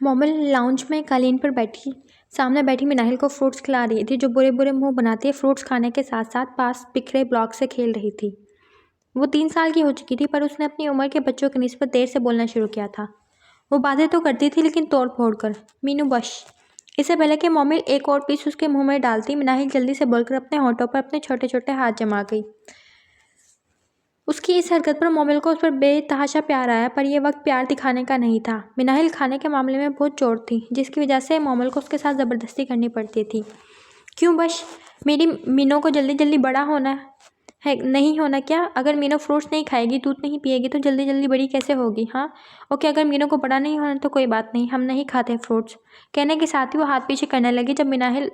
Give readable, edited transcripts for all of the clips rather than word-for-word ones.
मोमिल lounge में कालीन पर बैठी सामने बैठी मिनाहिल को फ्रूट्स खिला रही थी, जो बुरे बुरे मुंह बनाती फ्रूट्स खाने के साथ साथ पास बिखरे ब्लॉक से खेल रही थी। वो 3 साल की हो चुकी थी, पर उसने अपनी उम्र के बच्चों की निस्बत देर से बोलना शुरू किया था। वो बातें तो करती थी, लेकिन तोड़ फोड़ कर। मीनू बश। इससे पहले कि मोमिल एक और पीस उसके मुंह में डालती, मिनाहिल जल्दी से बोलकर अपने होठों पर अपने छोटे छोटे हाथ जमा गई। उसकी इस हरकत पर मोमिल को उस पर बेतहाशा प्यार आया, पर यह वक्त प्यार दिखाने का नहीं था। मिनाहिल खाने के मामले में बहुत चोट थी, जिसकी वजह से मोमिल को उसके साथ ज़बरदस्ती करनी पड़ती थी। क्यों बश? मेरी मीनू को जल्दी जल्दी बड़ा होना है, नहीं होना क्या? अगर मीनू फ्रूट्स नहीं खाएगी, दूध नहीं पिएगी, तो जल्दी जल्दी बड़ी कैसे होगी? हाँ ओके, अगर मीनू को बड़ा नहीं होना तो कोई बात नहीं, हम नहीं खाते फ्रूट्स। कहने के साथ ही वो हाथ पीछे करने लगी, जब मिनाहिल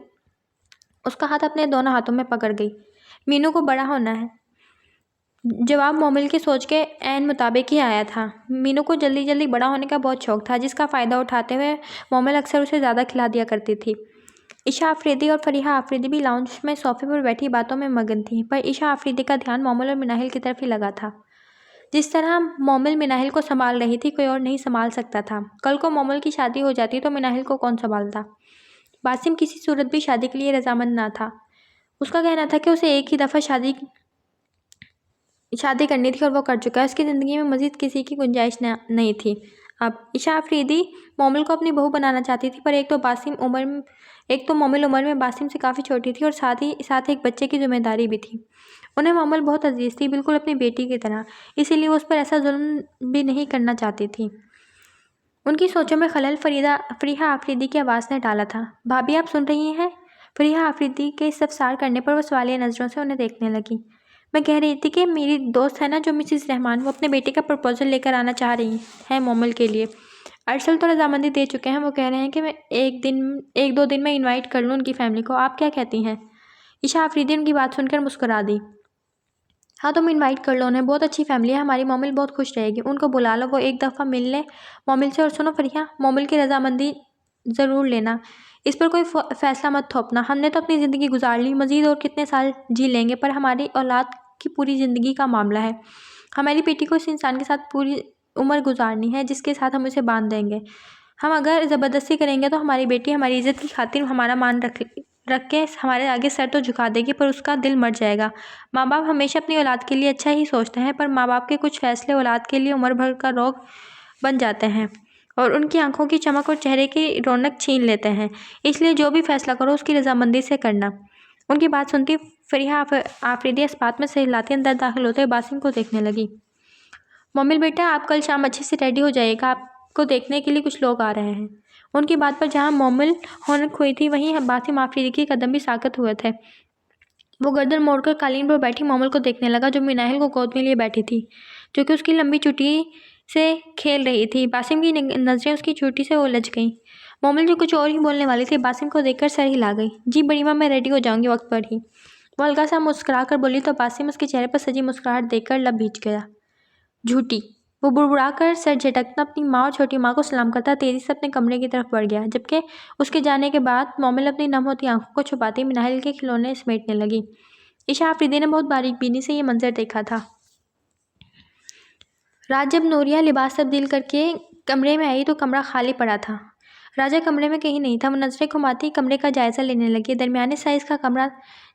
उसका हाथ अपने दोनों हाथों में पकड़ गई। मीनू को बड़ा होना है। जवाब मोमिल की सोच के ऐन मुताबिक ही आया था। मीनू को जल्दी जल्दी बड़ा होने का बहुत शौक था, जिसका फ़ायदा उठाते हुए मोमिल अक्सर उसे ज़्यादा खिला दिया करती थी। ईशा आफरीदी और फरीहा आफरीदी भी लाउंज में सोफे पर बैठी बातों में मगन थी, पर ईशा आफरीदी का ध्यान मोमिल और मिनाहिल की तरफ ही लगा था। जिस तरह मोमिल मिनाहिल को संभाल रही थी, कोई और नहीं संभाल सकता था। कल को मोमिल की शादी हो जाती तो मिनाहिल को कौन संभालता? बासिम किसी सूरत भी शादी के लिए रजामंद ना था। उसका कहना था कि उसे एक ही दफ़ा शादी करनी थी और वो कर चुका है। उसकी ज़िंदगी में मज़ीद किसी की गुंजाइश नहीं थी। अब ईशा आफरीदी मोमिल को अपनी बहू बनाना चाहती थी, पर एक तो मोमिल उम्र में बासिम से काफ़ी छोटी थी, और साथ ही एक बच्चे की जिम्मेदारी भी थी। उन्हें मोमिल बहुत अजीज़ थी, बिल्कुल अपनी बेटी की तरह। इसीलिए वो उस पर ऐसा जुल्म भी नहीं करना चाहती थी। उनकी सोचों में खलल फरीहा आफरीदी की आवाज़ ने डाला था। भाभी, आप सुन रही हैं? फरीहा आफरीदी के इस्तफसार करने पर वो सवालिया नज़रों से उन्हें देखने लगी। मैं कह रही थी कि मेरी दोस्त है ना, जो मिसिस रहमान, वो अपने बेटे का प्रपोजल लेकर आना चाह रही है मोमिल के लिए। अरसल तो रजामंदी दे चुके हैं। वो कह रहे हैं कि मैं एक दो दिन में इनवाइट कर लूँ उनकी फैमिली को। आप क्या कहती हैं? ईशा आफरीदी उनकी बात सुनकर मुस्कुरा दी। हाँ, तुम इनवाइट कर लो उन्हें। बहुत अच्छी फैमिली है हमारी। मोमिल बहुत खुश रहेगी। उनको बुला लो, वो एक दफ़ा मिल ले मोमिल से। और सुनो फरिया, मोमिल की रजामंदी ज़रूर लेना। इस पर कोई फैसला मत थोपना। हमने तो अपनी ज़िंदगी गुजार ली, मज़ीद और कितने साल जी लेंगे, पर हमारी औलाद की पूरी ज़िंदगी का मामला है। हमारी बेटी को इस इंसान के साथ पूरी उम्र गुजारनी है, जिसके साथ हम उसे बांध देंगे। हम अगर ज़बरदस्ती करेंगे तो हमारी बेटी हमारी इज़्ज़त की खातिर हमारा मान रख के हमारे आगे सर तो झुका देगी, पर उसका दिल मर जाएगा। माँ बाप हमेशा अपनी औलाद के लिए अच्छा ही सोचते हैं, पर माँ बाप के कुछ फैसले औलाद के लिए उम्र भर का रोग बन जाते हैं और उनकी आंखों की चमक और चेहरे की रौनक छीन लेते हैं। इसलिए जो भी फैसला करो उसकी रजामंदी से करना। उनकी बात सुनती फरीहा आफरीदी इस बात में सहलाती अंदर दाखिल होते बासिम को देखने लगी। मोमिल बेटा, आप कल शाम अच्छे से रेडी हो जाइएगा, आपको देखने के लिए कुछ लोग आ रहे हैं। उनकी बात पर जहाँ मोमिल हौनक हुई थी, वहीं बासिम आफरीदी के कदम भी साकत हुए थे। वो गर्दन मोड़कर कालीन पर बैठी मोमिल को देखने लगा, जो मिनाहिल को गोद में लिए बैठी थी, जो कि उसकी लंबी चुटी से खेल रही थी। बासिम की नज़रें उसकी चुटी से उलझ गईं। मोमिल जो कुछ और ही बोलने वाली थी, बासिम को देखकर सर हिला गई। जी बड़ी माँ, मैं रेडी हो जाऊंगी वक्त पर ही। वो हल्का सा मुस्कुरा कर बोली, तो बासिम उसके चेहरे पर सजी मुस्कुराहट देखकर लब भींच गया। झूठी। वो बुड़बुड़ाकर सर झटकता अपनी माँ और छोटी माँ को सलाम करता तेजी से अपने कमरे की तरफ बढ़ गया, जबकि उसके जाने के बाद मोमिल अपनी नम होती आंखों को छुपाती मिनाहिल के खिलौने समेटने लगी। ईशा आफरीदी ने बहुत बारीक बीनी से ये मंजर देखा था। रात जब नूरिया लिबास तब्दील करके कमरे में आई तो कमरा खाली पड़ा था। राजा कमरे में कहीं नहीं था। वो नजरें घुमाती कमरे का जायजा लेने लगी। दरमियाने साइज का कमरा,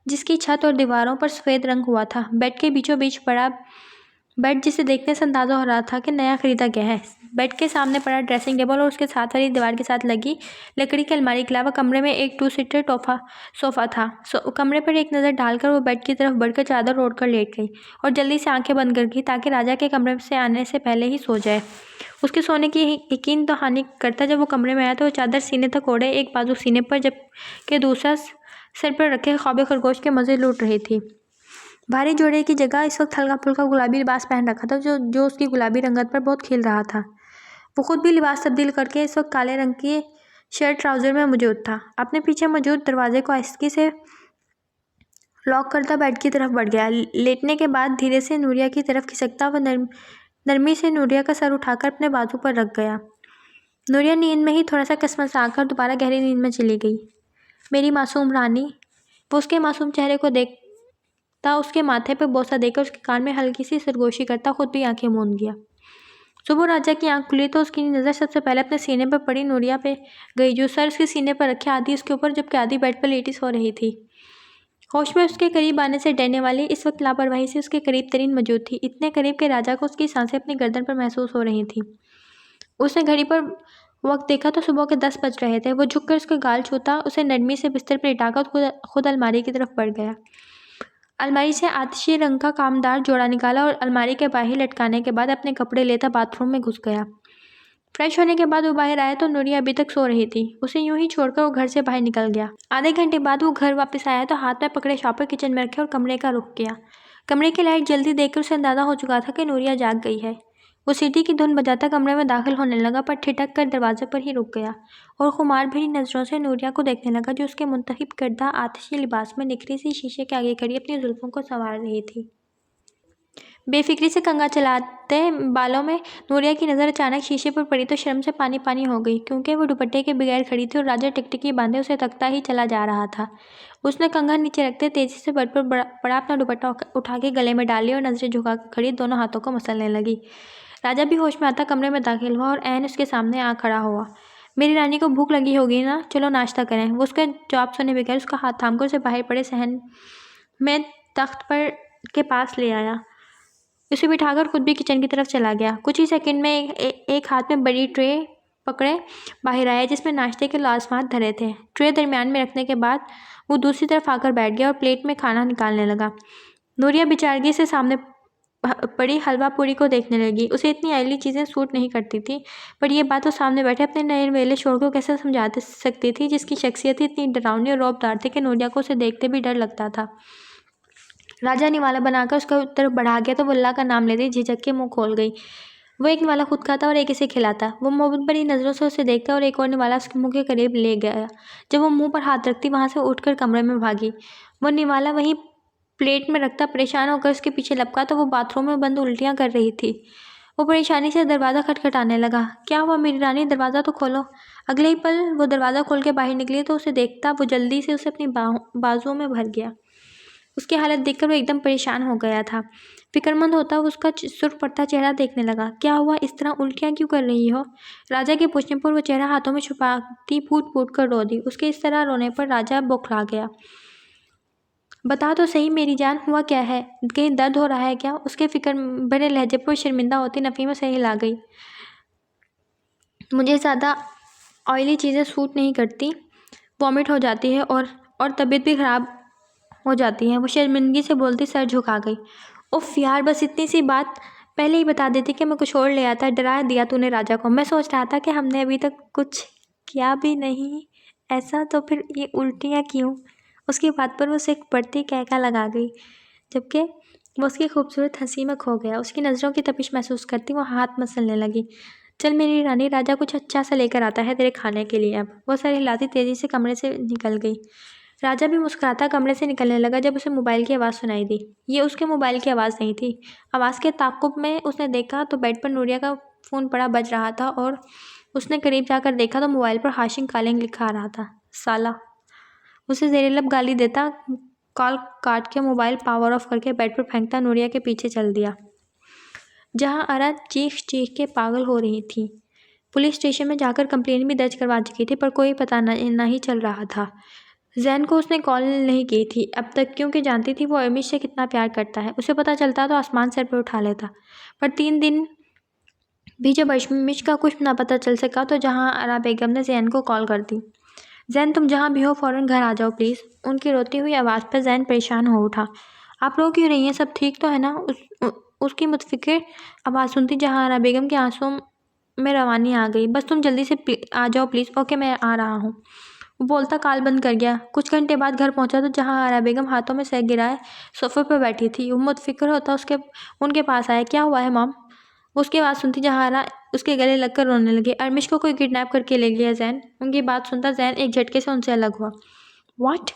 जिसकी छत और दीवारों पर सफ़ेद रंग हुआ था। बेड के बीचों बीच पड़ा बेड, जिसे देखने से अंदाज़ा हो रहा था कि नया खरीदा गया है। बेड के सामने पड़ा ड्रेसिंग टेबल और उसके साथ वाली दीवार के साथ लगी लकड़ी की अलमारी के अलावा कमरे में एक 2 सीटर सोफ़ा था। कमरे पर एक नज़र डालकर वो बेड की तरफ बढ़कर चादर ओढ़ कर लेट गई और जल्दी से आंखें बंद कर गई, ताकि राजा के कमरे से आने से पहले ही सो जाए। उसके सोने की यकीन तो हानि करता। जब वो कमरे में आया तो वो चादर सीने तक ओढ़े, एक बाजू सीने पर जबकि दूसरा सिर पर रखे ख्वाब खरगोश के मज़े लूट रही थी। भारी जोड़े की जगह इस वक्त हल्का फुल्का गुलाबी लिबास पहन रखा था, जो उसकी गुलाबी रंगत पर बहुत खिल रहा था। वो खुद भी लिबास तब्दील करके इस वक्त काले रंग की शर्ट ट्राउज़र में मौजूद था। अपने पीछे मौजूद दरवाजे को आहिस्ती से लॉक करता बेड की तरफ बढ़ गया। लेटने के बाद धीरे से नूरिया की तरफ खिसकता व नरमी से नूरिया का सर उठाकर अपने बाजू पर रख गया। नूरिया नींद में ही थोड़ा सा कसमसा आकर दोबारा गहरी नींद में चली गई। मेरी मासूम रानी। वो उसके मासूम चेहरे को देखता, उसके माथे पर बोसा देकर उसके कान में हल्की सी सरगोशी करता खुद भी आंखें मूंद गया। सुबह राजा की आंख खुली तो उसकी नज़र सबसे पहले अपने सीने पर पड़ी नूरिया पे गई, जो सर उसके सीने पर रखे, आधी उसके ऊपर, जबकि आधी बेड पर लेटी सो रही थी। होश में उसके करीब आने से डरने वाली इस वक्त लापरवाही से उसके करीब तरीन मौजूद थी, इतने करीब कि राजा को उसकी सांसें अपनी गर्दन पर महसूस हो रही थी। उसने घड़ी पर वक्त देखा तो सुबह के 10 बज रहे थे। वो झुककर उसका गाल छूता, उसे नरमी से बिस्तर पर लिटाकर खुद अलमारी की तरफ बढ़ गया। अलमारी से आतिशी रंग का कामदार जोड़ा निकाला और अलमारी के बाहर लटकाने के बाद अपने कपड़े लेता बाथरूम में घुस गया। फ्रेश होने के बाद वो बाहर आया तो नूरिया अभी तक सो रही थी। उसे यूं ही छोड़कर वो घर से बाहर निकल गया। आधे घंटे बाद वो घर वापस आया तो हाथ में पकड़े शॉपर किचन में रखे और कमरे का रुख किया। कमरे की लाइट जल्दी देखकर उसे अंदाजा हो चुका था कि नूरिया जाग गई है। वो सीटी की धुन बजाता कमरे में दाखिल होने लगा, पर ठिठक कर दरवाजे पर ही रुक गया और खुमार भरी नजरों से नूरिया को देखने लगा, जो उसके मुंतखब करदा आतिशी लिबास में निखरी सी शीशे के आगे खड़ी अपनी जुल्फों को संवार रही थी। बेफिक्री से कंघा चलाते बालों में नूरिया की नज़र अचानक शीशे पर पड़ी तो शर्म से पानी पानी हो गई, क्योंकि वो दुपट्टे के बगैर खड़ी थी और राजा टिकटिकी बांधे उसे तकता ही चला जा रहा था। उसने कंघा नीचे रखते तेजी से बेड पर पड़ा अपना दुपट्टा उठा के गले में डाली और नजरें झुका खड़ी दोनों हाथों को मसलने लगी। राजा भी होश में आता कमरे में दाखिल हुआ और ऐन उसके सामने आ खड़ा हुआ। मेरी रानी को भूख लगी होगी ना, चलो नाश्ता करें। वो उसका जवाब सुने बगैर उसका हाथ थामकर उसे बाहर पड़े सहन में तख्त पर के पास ले आया। उसे बिठाकर खुद भी किचन की तरफ चला गया। कुछ ही सेकंड में एक हाथ में बड़ी ट्रे पकड़े बाहर आया, जिसमें नाश्ते के लाजमात धरे थे। ट्रे दरमियान में रखने के बाद वो दूसरी तरफ आकर बैठ गया और प्लेट में खाना निकालने लगा। नूरिया बेचारगी से सामने पड़ी हलवा पूरी को देखने लगी। उसे इतनी आयली चीज़ें सूट नहीं करती थी, पर यह बात तो सामने बैठे अपने नए वेले शोर को कैसे समझा सकती थी, जिसकी शख्सियत इतनी डरावनी और रौबदार थी कि नूरिया को उसे देखते भी डर लगता था। राजा निवाला बनाकर उसका तरफ बढ़ा गया तो वो अल्लाह का नाम लेते झिझक के मुंह खोल गई। वो एक निवाला खुद खाता और एक इसे खिलाता। वो मोहब्बत भरी नज़रों से उसे देखता और एक और निवाला उसके मुंह के करीब ले गया। जब वो मुंह पर हाथ रखती वहाँ से उठकर कमरे में भागी। वो निवाला वहीं प्लेट में रखता परेशान होकर उसके पीछे लपका तो वो बाथरूम में बंद उल्टियाँ कर रही थी। वो परेशानी से दरवाज़ा खटखटाने लगा। क्या हुआ मेरी रानी, दरवाज़ा तो खोलो। अगले ही पल वो दरवाज़ा खोल के बाहर निकली तो उसे देखता वो जल्दी से उसे अपनी बाजुओं में भर गया। उसकी हालत देखकर वो एकदम परेशान हो गया था। फिक्रमंद होता वो उसका सुर्ख पड़ता चेहरा देखने लगा। क्या हुआ, इस तरह उल्टियाँ क्यों कर रही हो? राजा के पूछने पर वो चेहरा हाथों में छुपाती फूट फूट कर रो दी। उसके इस तरह रोने पर राजा बौखला गया। बता तो सही मेरी जान, हुआ क्या है? कहीं दर्द हो रहा है क्या? उसके फिक्र भरे लहजे पर शर्मिंदा होती नफ़ीमा से हिला गई। मुझे ज़्यादा ऑयली चीज़ें सूट नहीं करती, वॉमिट हो जाती है और तबीयत भी ख़राब हो जाती है। वो शर्मिंदगी से बोलती सर झुका गई। उफ यार, बस इतनी सी बात पहले ही बता देती कि मैं कुछ और ले आता। डरा दिया तूने राजा को। मैं सोच रहा था कि हमने अभी तक कुछ किया भी नहीं ऐसा, तो फिर ये उल्टियाँ क्यों? उसकी बात पर वो उसे एक बढ़ती कहका लगा गई, जबकि वो उसकी खूबसूरत हंसी में खो गया। उसकी नज़रों की तपिश महसूस करती वो हाथ मसलने लगी। चल मेरी रानी, राजा कुछ अच्छा सा लेकर आता है तेरे खाने के लिए। अब वो सर हिलाती तेज़ी से कमरे से निकल गई। राजा भी मुस्कुराता कमरे से निकलने लगा जब उसे मोबाइल की आवाज़ सुनाई दी। ये उसके मोबाइल की आवाज़ नहीं थी। आवाज़ के ताक़ुब में उसने देखा तो बेड पर नूरिया का फ़ोन पड़ा बज रहा था और उसने करीब जाकर देखा तो मोबाइल पर हाशिम कॉलिंग लिखा आ रहा था। साला, उसे ज़ेरे लब गाली देता कॉल काट के मोबाइल पावर ऑफ करके बेड पर फेंकता नूरिया के पीछे चल दिया, जहाँ आरा चीख चीख के पागल हो रही थी। पुलिस स्टेशन में जाकर कंप्लेन भी दर्ज करवा चुकी थी, पर कोई पता नहीं चल रहा था। जैन को उसने कॉल नहीं की थी अब तक, क्योंकि जानती थी वो अमिश से कितना प्यार करता है। उसे पता चलता तो आसमान सर पर उठा लेता, पर 3 दिन भी जब अमिश का कुछ ना पता चल सका तो जहाँ आरा बेगम ने जैन को कॉल कर दी। जैन, तुम जहाँ भी हो फ़ौरन घर आ जाओ प्लीज़। उनकी रोती हुई आवाज़ पर जैन परेशान हो उठा। आप रो क्यों रही हैं? सब ठीक तो है ना? उसकी मुतफिक्र आवाज़ सुनती जहाँ आरा बेगम के आंसुओं में रवानी आ गई। बस तुम जल्दी से आ जाओ प्लीज़। ओके, मैं आ रहा हूँ। वो बोलता कॉल बंद कर गया। कुछ घंटे बाद घर पहुंचा तो जहां आरा बेगम हाथों में सर गिराए सोफे पर बैठी थी। वो मुतफिक्र होता उनके पास आया। क्या हुआ है मॉम? उसकी आवाज़ सुनती जहां आरा उसके गले लगकर रोने लगे। अरमिश को कोई किडनैप करके ले गया जैन। उनकी बात सुनता जैन एक झटके से उनसे अलग हुआ। व्हाट?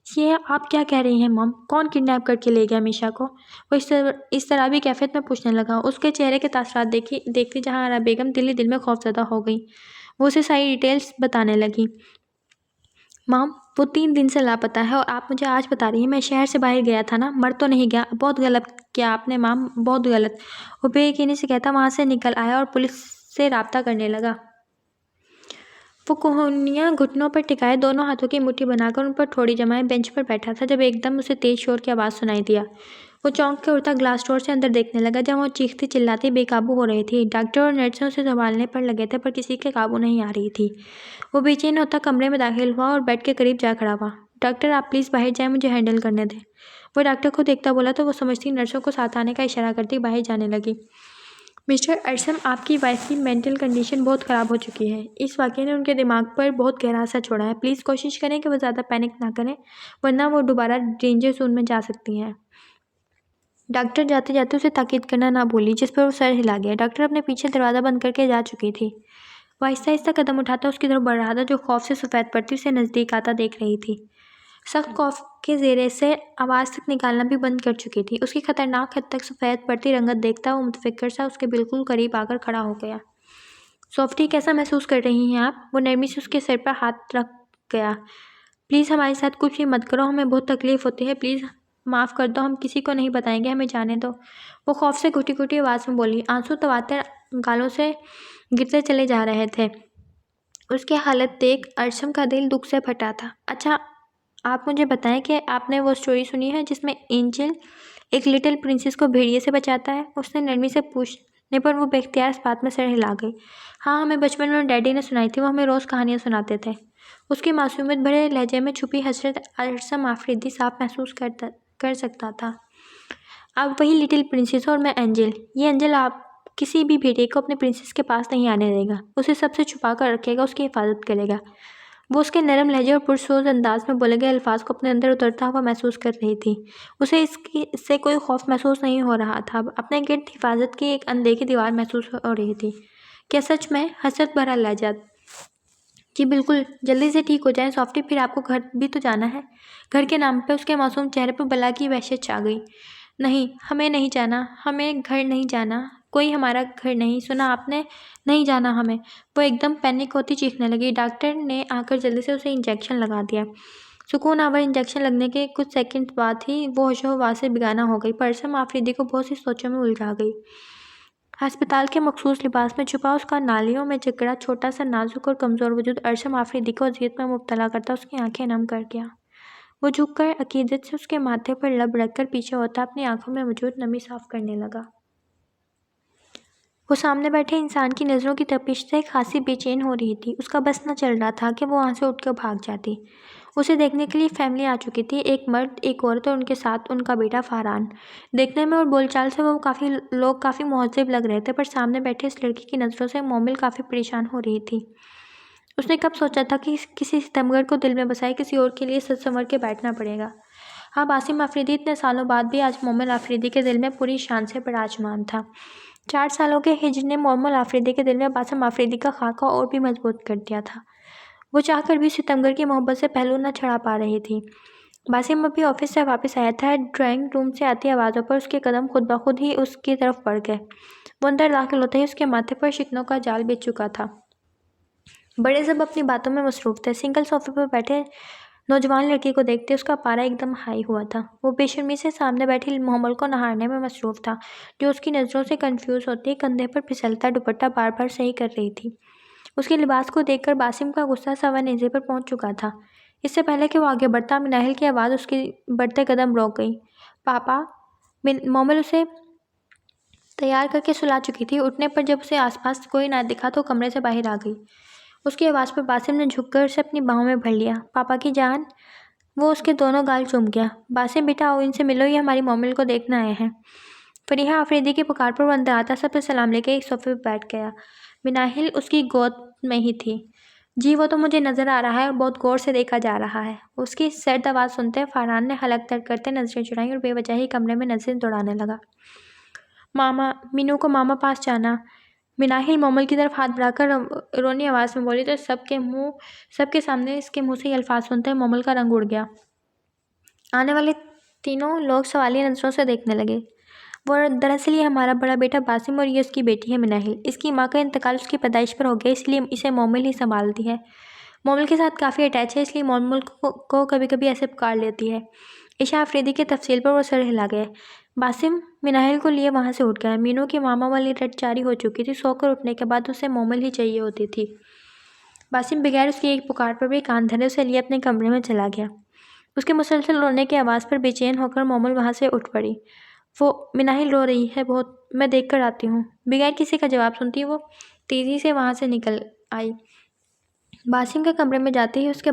ये आप क्या कह रही हैं मॉम? कौन किडनैप करके ले गया मीशा को? वो इस तरह भी कैफियत में पूछने लगा। उसके चेहरे के तासरात देखती जहां आरा बेगम दिल ही दिल में खौफजदा हो गई। वो उसे सारी डिटेल्स बताने लगी। माम, वो 3 दिन से लापता है और आप मुझे आज बता रही हैं मैं शहर से बाहर गया था ना, मर तो नहीं गया। बहुत गलत किया आपने माम, बहुत गलत। वो बेयकीनी से कहता वहाँ से निकल आया और पुलिस से राब्ता करने लगा। वो कोहनियाँ घुटनों पर टिकाए दोनों हाथों की मुट्ठी बनाकर उन पर थोड़ी जमाए बेंच पर बैठा था जब एकदम उसे तेज शोर की आवाज़ सुनाई दिया। वो चौंक के उठा, ग्लास डोर से अंदर देखने लगा जहाँ वो चीखती चिल्लाती बेकाबू हो रही थी। डॉक्टर और नर्सें उसे संभालने पर लगे थे पर किसी के काबू नहीं आ रही थी। वो बेचैन होता कमरे में दाखिल हुआ और बेड के करीब जा खड़ा हुआ। डॉक्टर, आप प्लीज़ बाहर जाएं, मुझे हैंडल करने दें। वो डॉक्टर को देखता बोला तो वो समझती नर्सों को साथ आने का इशारा करती बाहर जाने लगी। मिस्टर अरसम, आपकी वाइफ की मेंटल कंडीशन बहुत ख़राब हो चुकी है। इस वाक़ये ने उनके दिमाग पर बहुत गहरा असर छोड़ा है। प्लीज़ कोशिश करें कि वो ज़्यादा पैनिक ना करें, वरना वो दोबारा डेंजर जोन में जा सकती हैं। डॉक्टर जाते जाते उसे ताकीद करना ना भूली, जिस पर वो सर हिला गया। डॉक्टर अपने पीछे दरवाज़ा बंद करके जा चुकी थी। वो आहिस्ता आहिस्ता कदम उठाता उसकी तरफ बढ़ रहा था, जो खौफ से सफ़ेद पड़ती उसे नज़दीक आता देख रही थी। सख्त खौफ के ज़ेरे से आवाज़ तक निकालना भी बंद कर चुकी थी। उसकी खतरनाक हद तक सफ़ेद पड़ती रंगत देखता वो मुतफिक्र सा उसके बिल्कुल करीब आकर खड़ा हो गया। सॉफ्टी, कैसा महसूस कर रही हैं आप? वो नरमी से उसके सिर पर हाथ रख गया। प्लीज़ हमारे साथ कुछ भी मत करो, हमें बहुत तकलीफ़ होती है। प्लीज़ माफ़ कर दो, हम किसी को नहीं बताएंगे, हमें जाने दो। वो खौफ से घुटी घुटी आवाज़ में बोली। आंसू तवातर गालों से गिरते चले जा रहे थे। उसकी हालत देख अरशम का दिल दुख से फटा था। अच्छा, आप मुझे बताएं कि आपने वो स्टोरी सुनी है जिसमें एंजल एक लिटिल प्रिंसेस को भेड़िए से बचाता है? उसने नरमी से पूछने पर वो बेख्तियार इस बात में सर हिला गई। हाँ, हमें बचपन में डैडी ने सुनाई थी, वो हमें रोज़ कहानियाँ सुनाते थे। उसकी मासूमियत भरे लहजे में छुपी हसरत अरसम आफरीदी साफ महसूस कर सकता था। आप वही लिटिल प्रिंसेस और मैं एंजल। ये एंजल आप किसी भी भेड़िए को अपने प्रिंसेस के पास नहीं आने देगा, उसे सबसे छुपा कर रखेगा, उसकी हिफाजत करेगा। वो उसके नरम लहजे और पुरसोज अंदाज में बोले गए अल्फाज को अपने अंदर उतरता हुआ महसूस कर रही थी। उसे इससे कोई खौफ महसूस नहीं हो रहा था, अपने गिर्द हिफाजत की एक अनदेखी दीवार महसूस हो रही थी। क्या सच में? हसरत भरा लहजा। जी बिल्कुल, जल्दी से ठीक हो जाएं सॉफ्टी, फिर आपको घर भी तो जाना है। घर के नाम पे उसके मासूम चेहरे पर बला की वहशत छा गई। नहीं, हमें नहीं जाना, हमें घर नहीं जाना, कोई हमारा घर नहीं, सुना आपने? नहीं जाना हमें। वो एकदम पैनिक होती चीखने लगी। डॉक्टर ने आकर जल्दी से उसे इंजेक्शन लगा दिया। सुकून आवर इंजेक्शन लगने के कुछ सेकंड बाद ही वो होशो-हवास से बेगाना हो गई। परसम आफरीदी को बहुत सी सोचों में उलझा गई। अस्पताल के मखसूस लिबास में छुपा उसका नालियों में जकड़ा छोटा सा नाजुक और कमज़ोर वजूद अरशम आफरीदी को अजियत में मुब्तला करता उसकी आंखें नम कर गया। वो झुककर अकीदत से उसके माथे पर लब रखकर पीछे होता अपनी आंखों में मौजूद नमी साफ करने लगा। वो सामने बैठे इंसान की नज़रों की तपिश से खासी बेचैन हो रही थी। उसका बस न चल रहा था कि वो वहाँ से उठकर भाग जाती। उसे देखने के लिए फैमिली आ चुकी थी, एक मर्द, एक औरत और उनके साथ उनका बेटा फ़रहान। देखने में और बोलचाल से वो लोग काफ़ी मुहज़्ज़ब लग रहे थे, पर सामने बैठे इस लड़की की नज़रों से मोमिल काफ़ी परेशान हो रही थी। उसने कब सोचा था कि किसी सितमगर को दिल में बसाए किसी और के लिए सच संवर के बैठना पड़ेगा। हाँ, बासिम आफरीदी इतने सालों बाद भी आज मोमिल आफरीदी के दिल में पूरी शान से विराजमान था। 4 सालों के हिज्र ने मोमिल आफरीदी के दिल में बासिम आफरीदी का खाका और भी मजबूत कर दिया था। वो चाहकर भी सितमगर की मोहब्बत से पहलू न छड़ा पा रही थी। बासिम अभी ऑफिस से वापस आया था। ड्राइंग रूम से आती आवाज़ों पर उसके कदम खुद ब खुद ही उसकी तरफ बढ़ गए। वो अंदर दाखिल होते ही उसके माथे पर शिकनों का जाल बिछ चुका था। बड़े सब अपनी बातों में मसरूफ़ थे। सिंगल सोफे पर बैठे नौजवान लड़की को देखते उसका पारा एकदम हाई हुआ था। वो बेशर्मी से सामने बैठी मोहम्मल को नहारने में मसरूफ़ था, जो उसकी नज़रों से कंफ्यूज होती कंधे पर फिसलता दुपट्टा बार बार सही कर रही थी। उसके लिबास को देखकर बासिम का गुस्सा सवा नेज़े पर पहुंच चुका था। इससे पहले कि वो आगे बढ़ता, मिनाहिल की आवाज़ उसके बढ़ते कदम रोक गई। पापा। मोमिल उसे तैयार करके सुला चुकी थी। उठने पर जब उसे आसपास कोई ना दिखा तो कमरे से बाहर आ गई। उसकी आवाज़ पर बासिम ने झुककर उसे अपनी बाहों में भर लिया। पापा की जान। वो उसके दोनों गाल चूम गया। बासिम बेटा आओ, इनसे मिलो, ये हमारी मोमिल को देखना आए हैं। फरीहा आफरीदी की पुकार पर वो अंदर आता सबसे सलाम लेके एक सोफे पर बैठ गया। मिनाहिल उसकी गोद में ही थी। जी, वो तो मुझे नज़र आ रहा है और बहुत गौर से देखा जा रहा है। उसकी सर्द आवाज़ सुनते फ़रहान ने हलक तर्क करते नज़रें चुराई और बेवजह ही कमरे में नज़रें दौड़ाने लगा। मामा, मीनू को मामा पास जाना। मिनाहिल मोमिल की तरफ हाथ बढ़ाकर रोनी आवाज़ में बोली तो सबके सामने इसके मुंह से ये अल्फाज सुनते मोमिल का रंग उड़ गया। आने वाले तीनों लोग सवालिया नज़रों से देखने लगे। वो दरअसल ये हमारा बड़ा बेटा बासिम और ये उसकी बेटी है मिनाहिल। इसकी माँ का इंतकाल उसकी पैदाइश पर हो गया, इसलिए इसे मोमिल ही संभालती है। मोमिल के साथ काफ़ी अटैच है, इसलिए मोमिल को कभी कभी ऐसे पुकार लेती है। ईशा अफरीदी की तफसील पर वो सर हिला गए। बासिम मिनाहिल को लिए वहाँ से उठ गया। मीनू की मामा वाली रट जारी हो चुकी थी। सोकर उठने के बाद उसे मोमिल ही चाहिए होती थी। बासिम बगैर उसकी एक पुकार पर भी कान धरे उसे लिए अपने कमरे में चला गया। उसके मुसलसल रोने की आवाज़ पर बेचैन होकर मोमिल वहाँ से उठ पड़ी। वो मिनाहिल रो रही है बहुत, मैं देख कर आती हूँ। बगैर किसी का जवाब सुनती वो तेज़ी से वहाँ से निकल आई। बासिम के कमरे में जाते ही उसके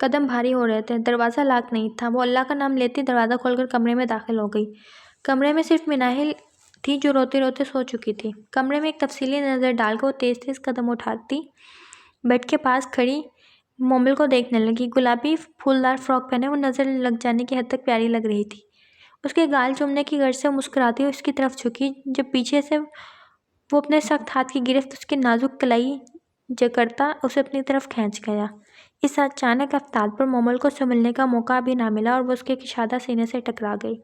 कदम भारी हो रहे थे। दरवाज़ा लॉक नहीं था। वो अल्लाह का नाम लेती दरवाज़ा खोलकर कमरे में दाखिल हो गई। कमरे में सिर्फ मिनाहिल थी जो रोते रोते सो चुकी थी। कमरे में एक तफसीली नज़र डालकर वो तेज़ तेज़ कदम उठाती बेड के पास खड़ी मोमिल को देखने लगी। गुलाबी फूलदार फ्रॉक पहने वो नज़र लग जाने की हद तक प्यारी लग रही थी। उसके गाल चूमने की गर्ज से मुस्कुराती हुई उसकी तरफ झुकी, जब पीछे से वो अपने सख्त हाथ की गिरफ्त उसकी नाजुक कलाई जकड़ता उसे अपनी तरफ खींच गया। इस अचानक रफ्तार पर मोमिल को संभलने का मौका भी ना मिला और वो उसके कुशादा सीने से टकरा गई।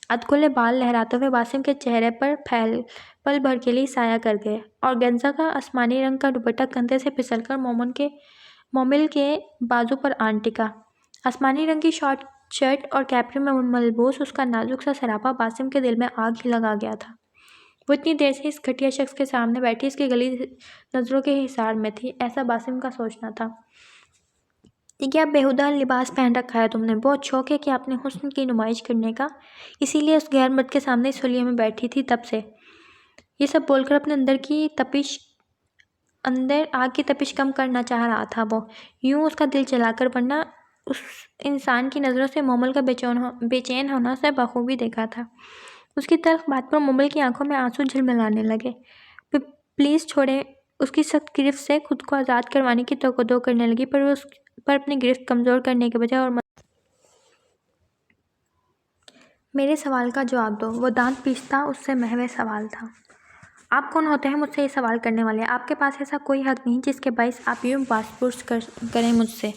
अधखुले बाल लहराते हुए बासिम के चेहरे पर पल भर के लिए साया कर गए और गेंजा का आसमानी रंग का दुपट्टा कंधे से फिसलकर मोमिल के बाजू पर आन टिका। आसमानी रंग की शॉर्ट शर्ट और कैपरी में मलबूस उसका नाजुक सा सरापा बासिम के दिल में आग ही लगा गया था। वो इतनी देर से इस घटिया शख्स के सामने बैठी इसकी गली नज़रों के हिसार में थी, ऐसा बासिम का सोचना था। ये क्या बेहुदा लिबास पहन रखा है तुमने? बहुत शौक है कि अपने हुस्न की नुमाइश करने का, इसीलिए उस गैर मर्द के सामने इस हुलिये में बैठी थी तब से। ये सब बोलकर अपने अंदर आग की तपिश कम करना चाह रहा था वो, यूं उसका दिल जलाकर, वरना उस इंसान की नज़रों से मोमिल का बेचैन होना उसे बखूबी देखा था। उसकी तल्ख बात पर मोमिल की आंखों में आंसू झिलमिलाने लगे। प्लीज़ छोड़ें। उसकी सख्त गिरफ्त से खुद को आज़ाद करवाने की तोक़ुदो करने लगी, पर अपनी गिरफ्त कमज़ोर करने के बजाय और मेरे सवाल का जवाब दो। वो दांत पीसता उससे महवे सवाल था। आप कौन होते हैं मुझसे ये सवाल करने वाले? आपके पास ऐसा कोई हक नहीं जिसके बाइस आप यूँ बासपुर्स करें मुझसे।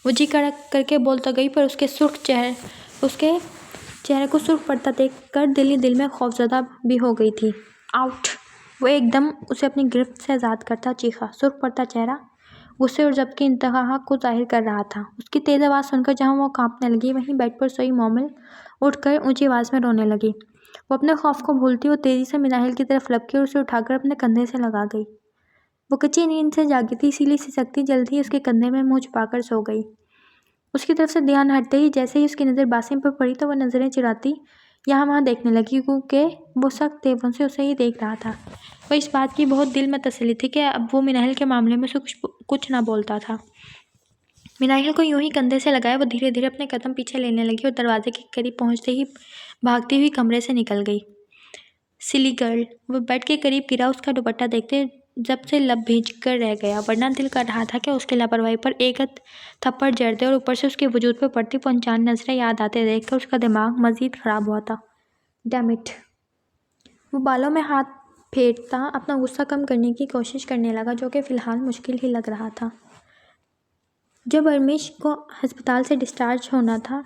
वो जी कड़क करके बोलता गई, पर उसके चेहरे को सुर्ख पड़ता देख कर दिल ही दिल में खौफज़दा भी हो गई थी। आउट! वो एकदम उसे अपनी गिरफ्त से आज़ाद करता चीखा। सुर्ख पड़ता चेहरा गुस्से और ज़ब्त की इंतहा को ज़ाहिर कर रहा था। उसकी तेज़ आवाज़ सुनकर जहाँ वो कांपने लगी, वहीं बेड पर सोई मोमिल उठकर ऊंची आवाज़ में रोने लगी। वो अपने खौफ को भूलती वो तेज़ी से मिनाहिल की तरफ लपकी और उसे उठाकर अपने कंधे से लगा गई। वो कच्ची नींद से जागी थी, इसीलिए सिसकती जल्द ही उसके कंधे में मुँह छुपाकर सो गई। उसकी तरफ से ध्यान हटते ही जैसे ही उसकी नज़र बासिम पर पड़ी तो वह नज़रें चिराती यहाँ वहाँ देखने लगी, क्योंकि वो सख्त तेवरों से उसे ही देख रहा था। वो इस बात की बहुत दिल में तसल्ली थी कि अब वो मिनाहिल के मामले में उसे कुछ ना बोलता था। मिनाहिल को यूं ही कंधे से लगाए वो धीरे धीरे अपने कदम पीछे लेने लगी और दरवाजे के करीब पहुंचते ही भागती हुई कमरे से निकल गई। Silly girl! वो बेड के करीब गिरा उसका दुपट्टा देखते जब से लब भींच कर रह गया, वरना दिल कर रहा था कि उसके लापरवाही पर एक थप्पड़ जड़ दे और ऊपर से उसके वजूद पर पड़ती वो अनजान नजरें याद आते देखकर उसका दिमाग मजीद ख़राब हुआ था। Damn it! वो बालों में हाथ फेरता अपना गुस्सा कम करने की कोशिश करने लगा, जो कि फ़िलहाल मुश्किल ही लग रहा था। जब अरमिश को अस्पताल से डिस्चार्ज होना था,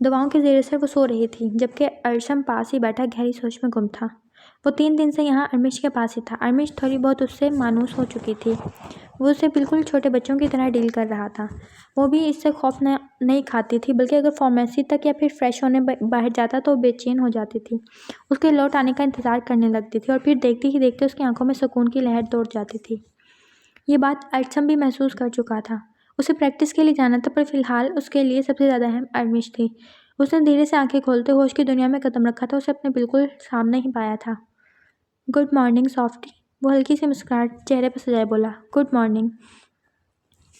दवाओं के ज़ेर से वो सो रही थी, जबकि अरशम पास ही बैठा गहरी सोच में गुम था। वो 3 दिन से यहाँ अरमिश के पास ही था। अरमिश थोड़ी बहुत उससे मानूस हो चुकी थी। वो उसे बिल्कुल छोटे बच्चों की तरह डील कर रहा था। वो भी इससे खौफ नहीं खाती थी, बल्कि अगर फार्मेसी तक या फिर फ्रेश होने बाहर जाता तो बेचैन हो जाती थी। उसके लौट आने का इंतज़ार करने लगती थी और फिर देखते ही देखते उसकी आंखों में सुकून की लहर दौड़ जाती थी। ये बात अरशम भी महसूस कर चुका था। उसे प्रैक्टिस के लिए जाना था, पर फिलहाल उसके लिए सबसे ज़्यादा अहम अरमिश थी। उसने धीरे से आंखें खोलते होश की दुनिया में कदम रखा था। उसे अपने बिल्कुल सामने ही पाया था। Good morning Softy! वो हल्की सी मुस्कुराहट चेहरे पर सजाए बोला। Good morning.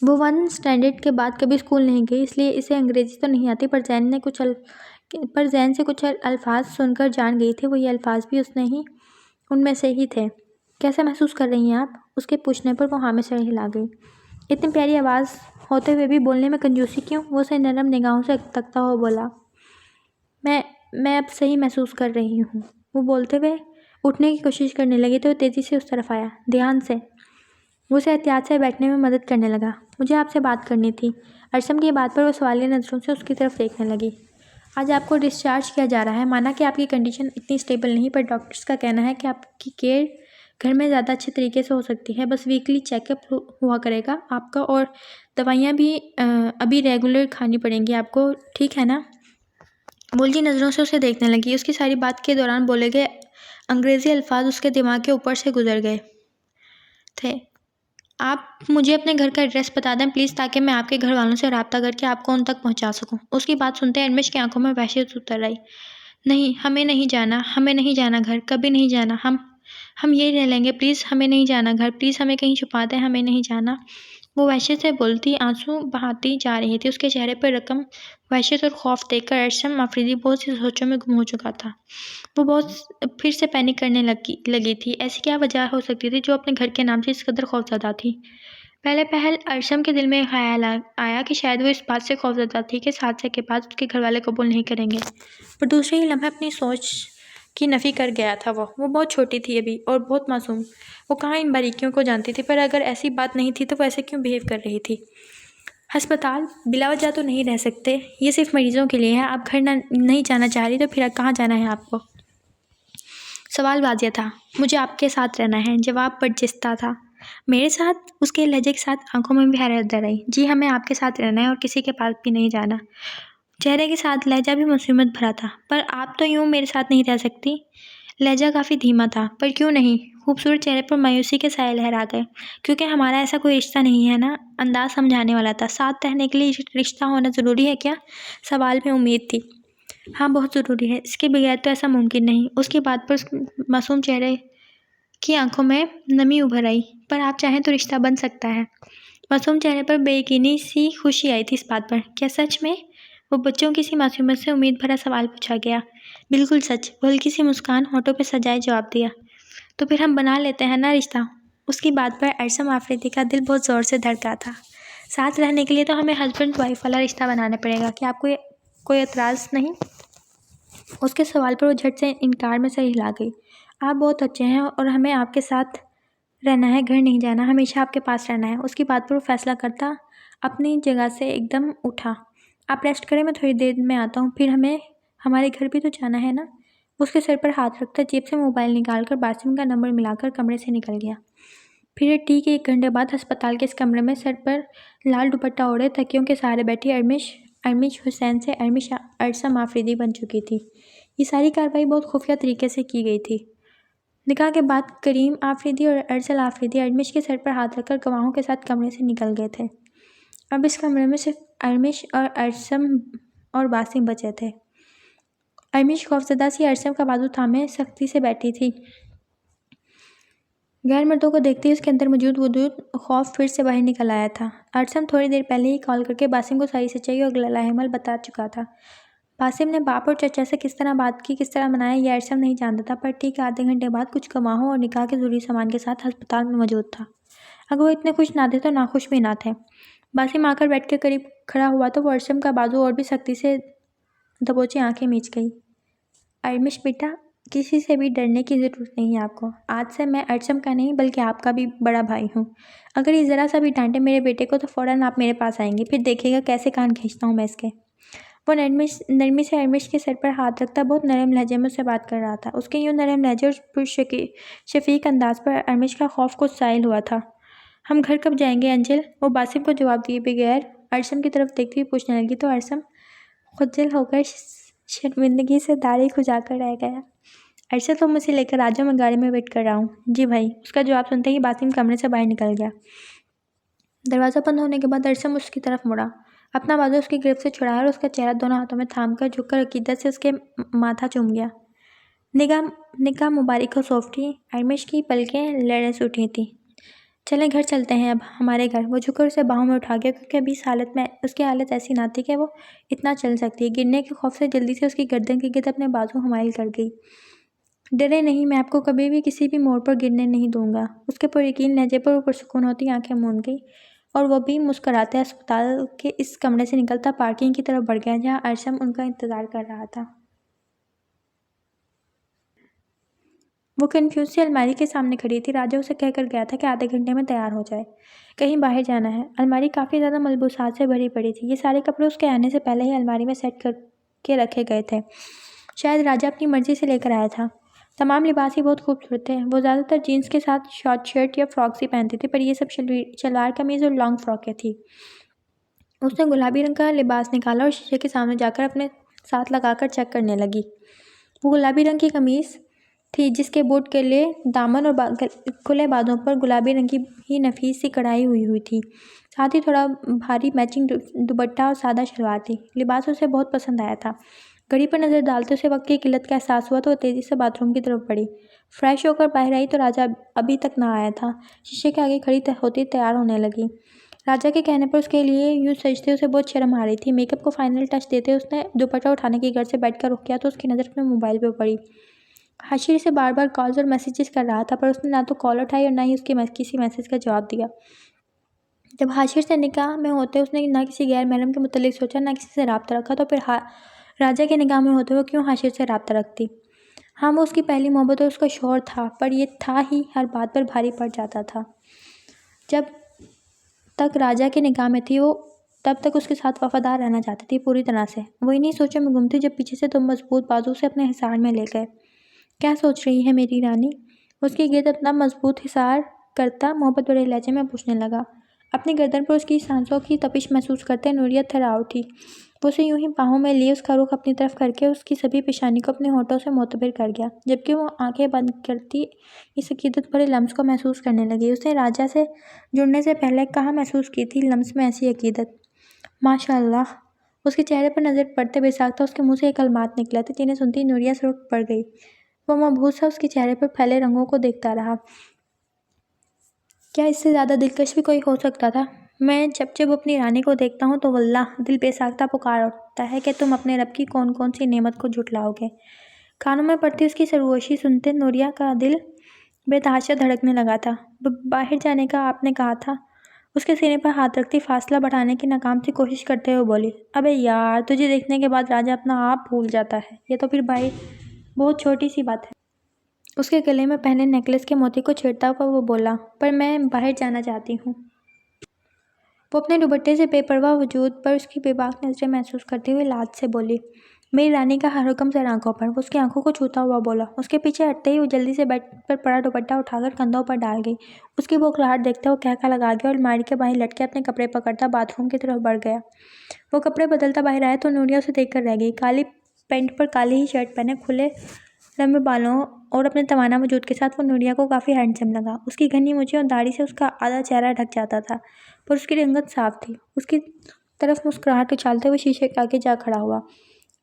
वो 1 स्टैंडर्ड के बाद कभी स्कूल नहीं गई, इसलिए इसे अंग्रेज़ी तो नहीं आती, पर जैन से कुछ अल्फाज सुनकर जान गई थी वो ये अल्फाज भी उनमें से ही थे। कैसा महसूस कर रही हैं आप? उसके पूछने पर वो हाँ में सिर हिला गई। इतनी प्यारी आवाज़ होते हुए भी बोलने में कंजूसी क्यों? वो उसे नरम निगाहों से तकता हुआ बोला। मैं अब सही महसूस कर रही हूँ। वो बोलते हुए उठने की कोशिश करने लगी तो वो तेज़ी से उस तरफ आया। ध्यान से। वो उसे एहतियात से बैठने में मदद करने लगा। मुझे आपसे बात करनी थी। अरशम की बात पर वो सवालिया नज़रों से उसकी तरफ देखने लगी। आज आपको डिस्चार्ज किया जा रहा है। माना कि आपकी कंडीशन इतनी स्टेबल नहीं, पर डॉक्टर्स का कहना है कि आपकी केयर घर में ज़्यादा अच्छे तरीके से हो सकती है। बस वीकली चेकअप हुआ करेगा आपका, और दवाइयाँ भी अभी रेगुलर खानी पड़ेंगी आपको, ठीक है ना? मुलजी नज़रों से उसे देखने लगी। उसकी सारी बात के दौरान बोले गए अंग्रेज़ी अल्फाज उसके दिमाग के ऊपर से गुजर गए थे। आप मुझे अपने घर का एड्रेस बता दें प्लीज़, ताकि मैं आपके घर वालों से रब्ता करके आपको उन तक पहुंचा सकूं। उसकी बात सुनते अनमेश की आंखों में वहशत उतर आई। नहीं, हमें नहीं जाना, हमें नहीं जाना घर, कभी नहीं जाना। हम यही रह लेंगे, प्लीज़ हमें नहीं जाना घर, प्लीज़ हमें कहीं छुपा दें, हमें नहीं जाना। वो वहशत से बोलती आंसू बहाती जा रही थी। उसके चेहरे पर रकम वहशत और खौफ देखकर अरशम आफरीदी बहुत सी सोचों में गुम हो चुका था। वो बहुत फिर से पैनिक करने लगी थी। ऐसी क्या वजह हो सकती थी जो अपने घर के नाम से इस कदर खौफज़दा थी? पहले पहल अरशम के दिल में ख्याल आया कि शायद वो इस बात से खौफज़दा थी कि इस हादसे के बाद उसके घर वाले कबूल नहीं करेंगे, पर दूसरे ही लम्हे अपनी सोच की नफ़ी कर गया था। वो बहुत छोटी थी अभी और बहुत मासूम। वो कहाँ इन बारीकियों को जानती थी, पर अगर ऐसी बात नहीं थी तो वो ऐसे क्यों बिहेव कर रही थी? अस्पताल बिलावजह तो नहीं रह सकते, ये सिर्फ मरीजों के लिए है। आप घर नहीं जाना चाह रही तो फिर कहाँ जाना है आपको? सवाल वाज़िह था। मुझे आपके साथ रहना है, जवाब बर्जिस्ता था। मेरे साथ? उसके लहजे के साथ आंखों में भी हैरत दर आई। जी हमें आपके साथ रहना है और किसी के पास भी नहीं जाना। चेहरे के साथ लहजा भी मासूमियत भरा था। पर आप तो यूँ मेरे साथ नहीं रह सकती। लहजा काफ़ी धीमा था। पर क्यों नहीं? खूबसूरत चेहरे पर मायूसी के साए लहरा गए। क्योंकि हमारा ऐसा कोई रिश्ता नहीं है ना। अंदाज समझाने वाला था। साथ रहने के लिए रिश्ता होना ज़रूरी है क्या? सवाल में उम्मीद थी। हाँ, बहुत ज़रूरी है, इसके बगैर तो ऐसा मुमकिन नहीं। उसकी बात पर उस मासूम चेहरे की आंखों में नमी उभर आई। पर आप चाहें तो रिश्ता बन सकता है। मासूम चेहरे पर बेयकीनी सी खुशी आई थी इस बात पर। क्या सच में? वो बच्चों की सी मासूमियत से उम्मीद भरा सवाल पूछा गया। बिल्कुल सच, वो हल्की सी मुस्कान होठों पर सजाए जवाब दिया। तो फिर हम बना लेते हैं ना रिश्ता? उसकी बात पर अरशम आफरीदी का दिल बहुत ज़ोर से धड़का था। साथ रहने के लिए तो हमें हस्बैंड वाइफ वाला रिश्ता बनाना पड़ेगा। क्या आपको कोई एतराज़ नहीं? उसके सवाल पर वो झट से इनकार में से हिला गई। आप बहुत अच्छे हैं और हमें आपके साथ रहना है, घर नहीं जाना, हमेशा आपके पास रहना है। उसकी बात पर वो फैसला करता अपनी जगह से एकदम उठा। आप रेस्ट करें, मैं थोड़ी देर में आता हूँ, फिर हमें हमारे घर भी तो जाना है ना। उसके सर पर हाथ रखकर जेब से मोबाइल निकालकर बासिम का नंबर मिलाकर कमरे से निकल गया। फिर ठीक 1 घंटे बाद अस्पताल के इस कमरे में सर पर लाल दुपट्टा ओढ़े तकियों के सहारे बैठी अरमिश हुसैन से अरशम आफरीदी बन चुकी थी। ये सारी कार्रवाई बहुत खुफिया तरीके से की गई थी। निकाह के बाद करीम आफरीदी और अरसल आफरीदी अरमिश के सर पर हाथ रखकर गवाहों के साथ कमरे से निकल गए थे। अब इस कमरे में सिर्फ अरमिश और अरशम और बासिम बचे थे। अरमिश खौफजदा सी अरशम का बाजू थामे सख्ती से बैठी थी। गैर मर्दों को देखते ही उसके अंदर मौजूद वजूद खौफ फिर से बाहर निकल आया था। अरशम थोड़ी देर पहले ही कॉल करके बासिम को सारी सच्चाई और लाहेमल बता चुका था। बासिम ने बाप और चचा से किस तरह बात की, किस तरह मनाया, यह अरशम नहीं जानता था, पर ठीक आधे घंटे बाद कुछ गवाहों और निकाह के ज़रूरी सामान के साथ अस्पताल में मौजूद था। अगर वो इतने खुश ना थे तो नाखुश भी ना थे। बासिम आकर बैठ के करीब खड़ा हुआ तो वो अरशम का बाजू और भी सख्ती से दबोचे आंखें मीच गई। अरमिश बेटा, किसी से भी डरने की ज़रूरत नहीं है आपको। आज से मैं अरशम का नहीं बल्कि आपका भी बड़ा भाई हूँ। अगर ये ज़रा सा भी डांटे मेरे बेटे को तो फ़ौरन आप मेरे पास आएंगे, फिर देखिएगा कैसे कान खींचता हूँ मैं इसके। वो नरमी से अरमिश के सर पर हाथ रखता बहुत नरम लहजे में उससे बात कर रहा था। उसके यूँ नरम लहजे और शफीक अंदाज पर अरमिश का खौफ कुछ साइल हुआ था। हम घर कब जाएंगे अंजल? वो बासिम को जवाब दिए बगैर अरशम की तरफ देखती हुई पूछने लगी तो अरशम खुजल होकर शर्मिंदगी से दाढ़ी खुजाकर रह गया। अरशद तो मुझे लेकर आ जाओ, मैं गाड़ी में वेट कर रहा हूँ। जी भाई। उसका जवाब सुनते ही बासिम कमरे से बाहर निकल गया। दरवाज़ा बंद होने के बाद अरशम उसकी तरफ मुड़ा, अपना बाजू उसकी गिरफ्त से छुड़ाया और उसका चेहरा दोनों हाथों में थामकर झुककर अकीदत से उसके माथा चूम गया। निगाह मुबारक हो सोफ्टी। अरमिश की पलकें लड़े से उठी थी। चलें घर चलते हैं अब, हमारे घर। वो झुककर उसे बाहों में उठा गया क्योंकि अभी इस हालत में उसकी हालत ऐसी ना थी कि वो इतना चल सकती है। गिरने के खौफ से जल्दी से उसकी गर्दन के गिर्द अपने बाजू हमाइल कर गई। डरे नहीं, मैं आपको कभी भी किसी भी मोड़ पर गिरने नहीं दूंगा। उसके पुरयकीन लहजे पर वो पुरसुकून होती आंखें मूंद गई और वो भी मुस्कुराते अस्पताल के इस कमरे से निकलता पार्किंग की तरफ बढ़ गया जहाँ अरशम उनका इंतज़ार कर रहा था। वो कन्फ्यूज सी अलमारी के सामने खड़ी थी। राजा उसे कहकर गया था कि आधे घंटे में तैयार हो जाए, कहीं बाहर जाना है। अलमारी काफ़ी ज़्यादा मलबूसात से भरी पड़ी थी। ये सारे कपड़े उसके आने से पहले ही अलमारी में सेट करके रखे गए थे। शायद राजा अपनी मर्ज़ी से लेकर आया था। तमाम लिबास ही बहुत खूबसूरत थे। वो ज़्यादातर जीन्स के साथ शॉर्ट शर्ट या फ्रॉक्स ही पहनती थी, पर ये सब शलवार कमीज़ और लॉन्ग फ्रॉकें थी। उसने गुलाबी रंग का लिबास निकाला और शीशे के सामने जाकर अपने साथ लगाकर चेक करने लगी। वो गुलाबी रंग की कमीज़ थी जिसके बूट के लिए दामन और खुले बाजों पर गुलाबी रंग की ही नफीस सी कढ़ाई हुई थी। साथ ही थोड़ा भारी मैचिंग दुपट्टा और सादा शलवार थी। लिबास उसे बहुत पसंद आया था। घड़ी पर नज़र डालते उसे वक्त की किल्लत का एहसास हुआ तो वो तेज़ी से बाथरूम की तरफ बढ़ी। फ्रेश होकर बाहर आई तो राजा अभी तक ना आया था। शीशे के आगे खड़ी होती तैयार होने लगी। राजा के कहने पर उसके लिए यूँ सजते उसे बहुत शर्म आ रही थी। मेकअप को फाइनल टच देते उसने दुपट्टा उठाने की घर से बैठ कर रुक किया तो उसकी नज़र अपने मोबाइल पर पड़ी। हाशिर से बार बार कॉल्स और मैसेजेस कर रहा था, पर उसने ना तो कॉल उठाई और ना ही उसके किसी मैसेज का जवाब दिया। जब हाशिर से निकाह में होते उसने ना किसी गैर महरम के मुतल्लिक सोचा, ना किसी से रब्ता रखा, तो फिर राजा के निकाह में होते हुए क्यों हाशिर से रब्ता रखती। हाँ, वो उसकी पहली मोहब्बत और उसका शौहर था, पर यह था ही हर बात पर भारी पड़ जाता था। जब तक राजा के निकाह में थी वो तब तक उसके साथ वफादार रहना चाहती थी पूरी तरह से। वो इन्हीं सोचों में गुम थी जब पीछे से तुम मजबूत बाजू से अपने हिसार में ले गए। क्या सोच रही है मेरी रानी? उसकी गिरद अपना मजबूत हिसार करता मोहब्बत भरे लहजे में पूछने लगा। अपनी गर्दन पर उसकी सांसों की तपिश महसूस करते नूरिया थर्रा उठी। वो उसे यूं ही बाहों में लिए उसका रुख अपनी तरफ करके उसकी सभी पेशानी को अपने होठों से मोतबिर कर गया, जबकि वो आंखें बंद करती इस अकीदत भरे लम्स को महसूस करने लगी। उसने राजा से जुड़ने से पहले कहाँ महसूस की थी लम्स में ऐसी अकीदत। माशाअल्लाह। उसके चेहरे पर नज़र पड़ते बेसाख्ता उसके मुंह से एक कलमात निकला था जिन्हें सुनती नूरिया से रुक पड़ गई। वो मबहूत सा उसके चेहरे पर फैले रंगों को देखता रहा। क्या इससे ज़्यादा दिलकश भी कोई हो सकता था? मैं जब जब अपनी रानी को देखता हूँ तो वल्लाह दिल बेसाख्ता पुकार उठता है कि तुम अपने रब की कौन कौन सी नेमत को झुटलाओगे। कानों में पड़ती उसकी सरगोशी सुनते नूरिया का दिल बेतहाशा धड़कने लगा था। बाहर जाने का आपने कहा था। उसके सीने पर हाथ रखती फासला बढ़ाने की नाकाम सी कोशिश करते हुए बोली। अबे यार, तुझे देखने के बाद राजा अपना आप भूल जाता है। ये तो फिर भाई बहुत छोटी सी बात है। उसके गले में पहने नेकलेस के मोती को छेड़ता हुआ वो बोला, पर मैं बाहर जाना चाहती हूँ। वो अपने दुपट्टे से बेपरवाह वजूद पर उसकी बेबाक नजरें महसूस करते हुए लाज से बोली। मेरी रानी का हर हुक्म सर आंखों पर। वो उसकी आंखों को छूता हुआ बोला। उसके पीछे हटते ही वो जल्दी से बेड पर पड़ा दुपट्टा उठाकर कंधों पर डाल गई। उसकी बौखलाहट देखते वो कहका लगा गया और अलमारी के बाहर लटके अपने कपड़े पकड़ता बाथरूम की तरफ बढ़ गया। वो कपड़े बदलता बाहर आया तो नूरिया उसे देखकर रह गई। काली पैंट पर काली ही शर्ट पहने खुले लंबे बालों और अपने तवाना वजूद के साथ वो नूरिया को काफ़ी हैंडसम लगा। उसकी घनी मूछें और दाढ़ी से उसका आधा चेहरा ढक जाता था, पर उसकी रंगत साफ थी। उसकी तरफ मुस्कुराहट उछालते हुए शीशे के आगे जा खड़ा हुआ।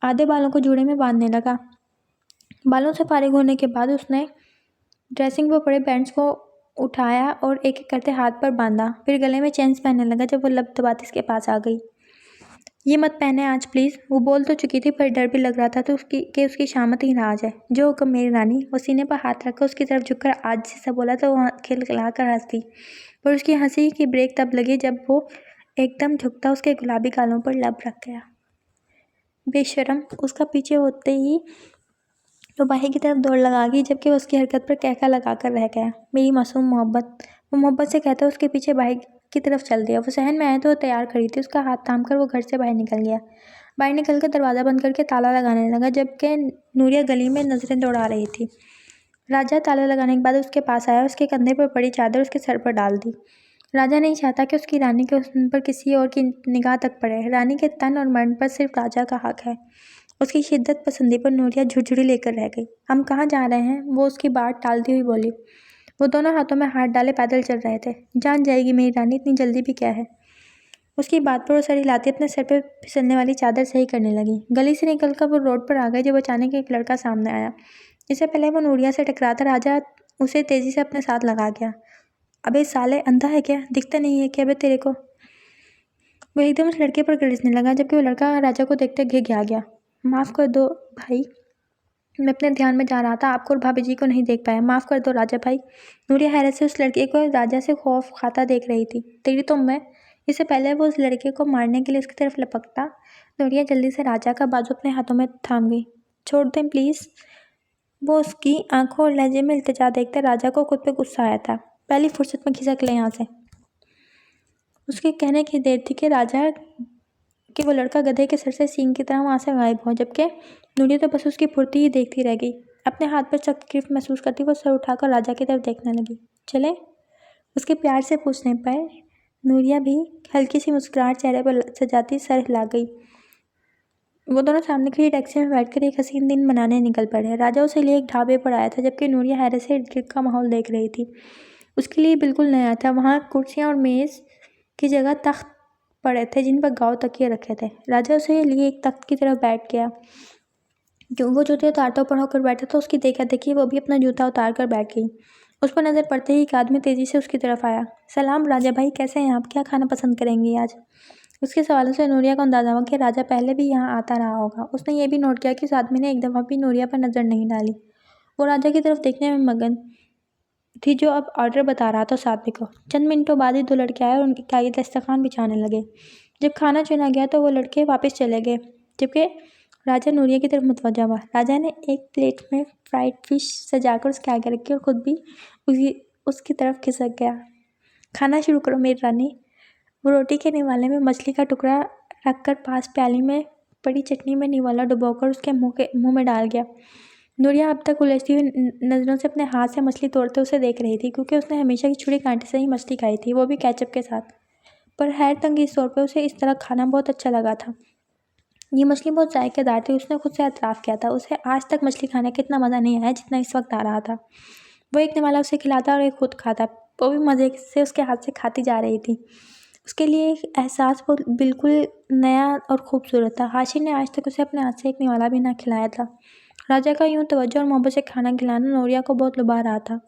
आधे बालों को जूड़े में बांधने लगा। बालों से फारिग होने के बाद उसने ड्रेसिंग पर पड़े बैंड्स को उठाया और एक एक करते हाथ पर बांधा। फिर गले में चेन्स पहनने लगा। जब वो लब दबाती इसके पास आ गई। ये मत पहने आज प्लीज़। वो बोल तो चुकी थी पर डर भी लग रहा था तो उसकी शामत ही ना आ जाए। जो हुक्म मेरी रानी। वो सीने पर हाथ रखकर उसकी तरफ झुककर आज जैसा बोला तो वो खिलखिला कर हंसी, पर उसकी हंसी की ब्रेक तब लगी जब वो एकदम झुकता उसके गुलाबी गालों पर लब रख गया। बेशरम। उसका पीछे होते ही वो बाही की तरफ दौड़ लगा गई, जबकि वो उसकी हरकत पर कहका लगा कर रह गया। मेरी मासूम मोहब्बत। वो मोहब्बत से कहते उसके पीछे बाही की तरफ चल दिया। वो सहन में आए तो वो तैयार खड़ी थी। उसका हाथ थाम कर वो घर से बाहर निकल गया। बाहर निकल कर दरवाज़ा बंद करके ताला लगाने लगा, जबकि नूरिया गली में नजरें दौड़ा रही थी। राजा ताला लगाने के बाद उसके पास आया। उसके कंधे पर पड़ी चादर उसके सर पर डाल दी। राजा नहीं चाहता कि उसकी रानी के हुस्न पर किसी और की निगाह तक पड़े। रानी के तन और मर्द पर सिर्फ राजा का हक है। उसकी शिद्दत पसंदी पर नूरिया झुरझुरी लेकर रह गई। हम कहाँ जा रहे हैं? वो उसकी बात टालती हुई बोली। वो दोनों हाथों में हाथ डाले पैदल चल रहे थे। जान जाएगी मेरी रानी, इतनी जल्दी भी क्या है? उसकी बात पर वो सर हिलाती अपने सर पर फिसलने वाली चादर सही करने लगी। गली से निकलकर वो रोड पर आ गई जब अचानक एक लड़का सामने आया। इससे पहले वो नूरिया से टकराता राजा उसे तेजी से अपने साथ लगा गया। अबे साले, अंधा है क्या? दिखता नहीं है क्या बे तेरे को? वो एकदम उस लड़के पर गरजने लगा, जबकि वो लड़का राजा को देखते घिघ आ गया। माफ़ कर दो भाई, मैं अपने ध्यान में जा रहा था, आपको और भाभी जी को नहीं देख पाया। माफ़ कर दो राजा भाई। नूरिया हैरत से उस लड़के को राजा से खौफ खाता देख रही थी। तेरी तो मैं। इससे पहले वो उस लड़के को मारने के लिए उसकी तरफ लपकता, नूरिया जल्दी से राजा का बाजू अपने हाथों में थाम गई। छोड़ दें प्लीज़। वो उसकी आंखों और लहजे में इल्तिजा देखकर राजा को खुद पे गुस्सा आया था। पहली फुर्सत में खिसक ले यहाँ से। उसके कहने की देर थी कि राजा कि वो लड़का गधे के सर से सींग की तरह वहाँ से गायब हो, जबकि नूरिया तो बस उसकी फुर्ती ही देखती रह गई। अपने हाथ पर सख्त ग्रिप महसूस करती वो सर उठाकर राजा की तरफ देखने लगी। चले? उसके प्यार से पूछने पर नूरिया भी हल्की सी मुस्कुराहट चेहरे पर सजाती सर हिला गई। वो दोनों सामने खड़ी टैक्सी में बैठकर एक हसीन दिन मनाने निकल पड़े। राजा उसे लिए एक ढाबे पर आया था, जबकि नूरिया हैरत से इर्द गिर्द का माहौल देख रही थी। उसके लिए बिल्कुल नया था। वहाँ कुर्सियाँ और मेज़ की जगह तख्त पड़े थे जिन पर गाँव तकिए रखे थे। राजा उसे लिए एक तख्त की तरफ बैठ गया। क्यों वो जूते उतारता ऊपर होकर बैठा था, उसकी देखा देखी वो भी अपना जूता उतार कर बैठ गई। उस पर नज़र पड़ते ही एक आदमी तेजी से उसकी तरफ आया। सलाम राजा भाई, कैसे हैं आप? क्या खाना पसंद करेंगे आज? उसके सवालों से नूरिया को अंदाजा हुआ कि राजा पहले भी यहाँ आता रहा होगा। उसने ये भी नोट किया कि उस आदमी ने एक दफ़ा भी नूरिया पर नज़र नहीं डाली। वो राजा की तरफ देखने में मगन थी, जो अब ऑर्डर बता रहा था उस आदमी को। चंद मिनटों बाद ही दो लड़के आए और उनके आगे दस्तरखान बिछाने लगे। जब खाना चुना गया तो वो लड़के वापस चले गए, जबकि राजा नूरिया की तरफ मुतवज्जा हुआ। राजा ने एक प्लेट में फ्राइड फिश सजाकर उसके आगे रखी और ख़ुद भी उसकी तरफ खिसक गया। खाना शुरू करो मेरी रानी। वो रोटी के निवाले में मछली का टुकड़ा रखकर पास प्याली में पड़ी चटनी में निवाला डुबोकर उसके मुंह में डाल गया। नूरिया अब तक उलझती हुई नज़रों से अपने हाथ से मछली तोड़ते उसे देख रही थी, क्योंकि उसने हमेशा की छुरी कांटे से ही मछली खाई थी, वो भी केचप के साथ। पर हैर तंगी इस तौर पर उसे इस तरह खाना बहुत अच्छा लगा था। ये मछली बहुत जायकेदार थी। उसने खुद से एतराफ़ किया था, उसे आज तक मछली खाने का इतना मज़ा नहीं आया जितना इस वक्त आ रहा था। वो एक निवाला उसे खिलाता और एक खुद खाता। वो भी मज़े से उसके हाथ से खाती जा रही थी। उसके लिए एक एहसास वो बिल्कुल नया और खूबसूरत था। हाशिर ने आज तक उसे अपने हाथ से एक निवाला भी ना खिलाया था। राजा का यूँ तवज्जो और मोहब्बत से खाना खिलाना नूरिया को बहुत लुभा रहा था।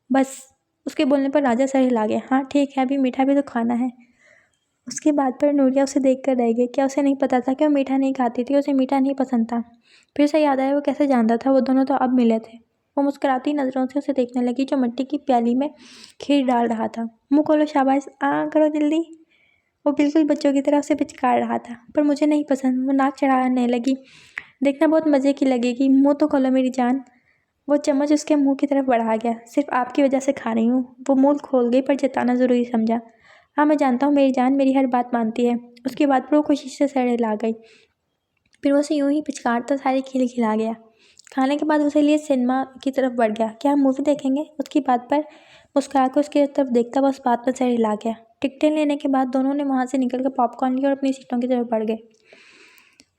बस, उसके बोलने पर राजा सर हिला गया। हाँ ठीक है, अभी मीठा भी तो खाना है। उसकी बात पर नूरिया उसे देख कर रह गई। क्या उसे नहीं पता था कि वो मीठा नहीं खाती थी? उसे मीठा नहीं पसंद था। फिर उसे याद आया वो कैसे जानता था। वो दोनों तो अब मिले थे। वो मुस्कुराती नज़रों से उसे देखने लगी, जो मिट्टी की प्याली में खीर डाल रहा था। मुँह खोलो शाबाश, करो जल्दी। वो बिल्कुल बच्चों की तरह उसे पिचकार रहा था। पर मुझे नहीं पसंद। वो नाक चढ़ाने लगी। देखना बहुत मज़े की लगेगी। मुँह तो खोलो मेरी जान। वो चम्मच उसके मुंह की तरफ बढ़ा गया। सिर्फ आपकी वजह से खा रही हूँ। वो मुंह खोल गई, पर जताना ज़रूरी समझा। हाँ मैं जानता हूँ मेरी जान मेरी हर बात मानती है। उसकी बात पर वो खुशी से सर हिला गई। फिर वो उसे यूं ही पिचकारता सारी खिल खिला गया। खाने के बाद उसे लिए सिनेमा की तरफ बढ़ गया। क्या हम मूवी देखेंगे? उसकी बात पर मुस्कुरा कर उसकी तरफ देखता बस बात पर सर हिला गया। टिकटें लेने के बाद दोनों ने वहाँ से निकल कर पॉपकॉर्न लिया और अपनी सीटों की तरफ बढ़ गए।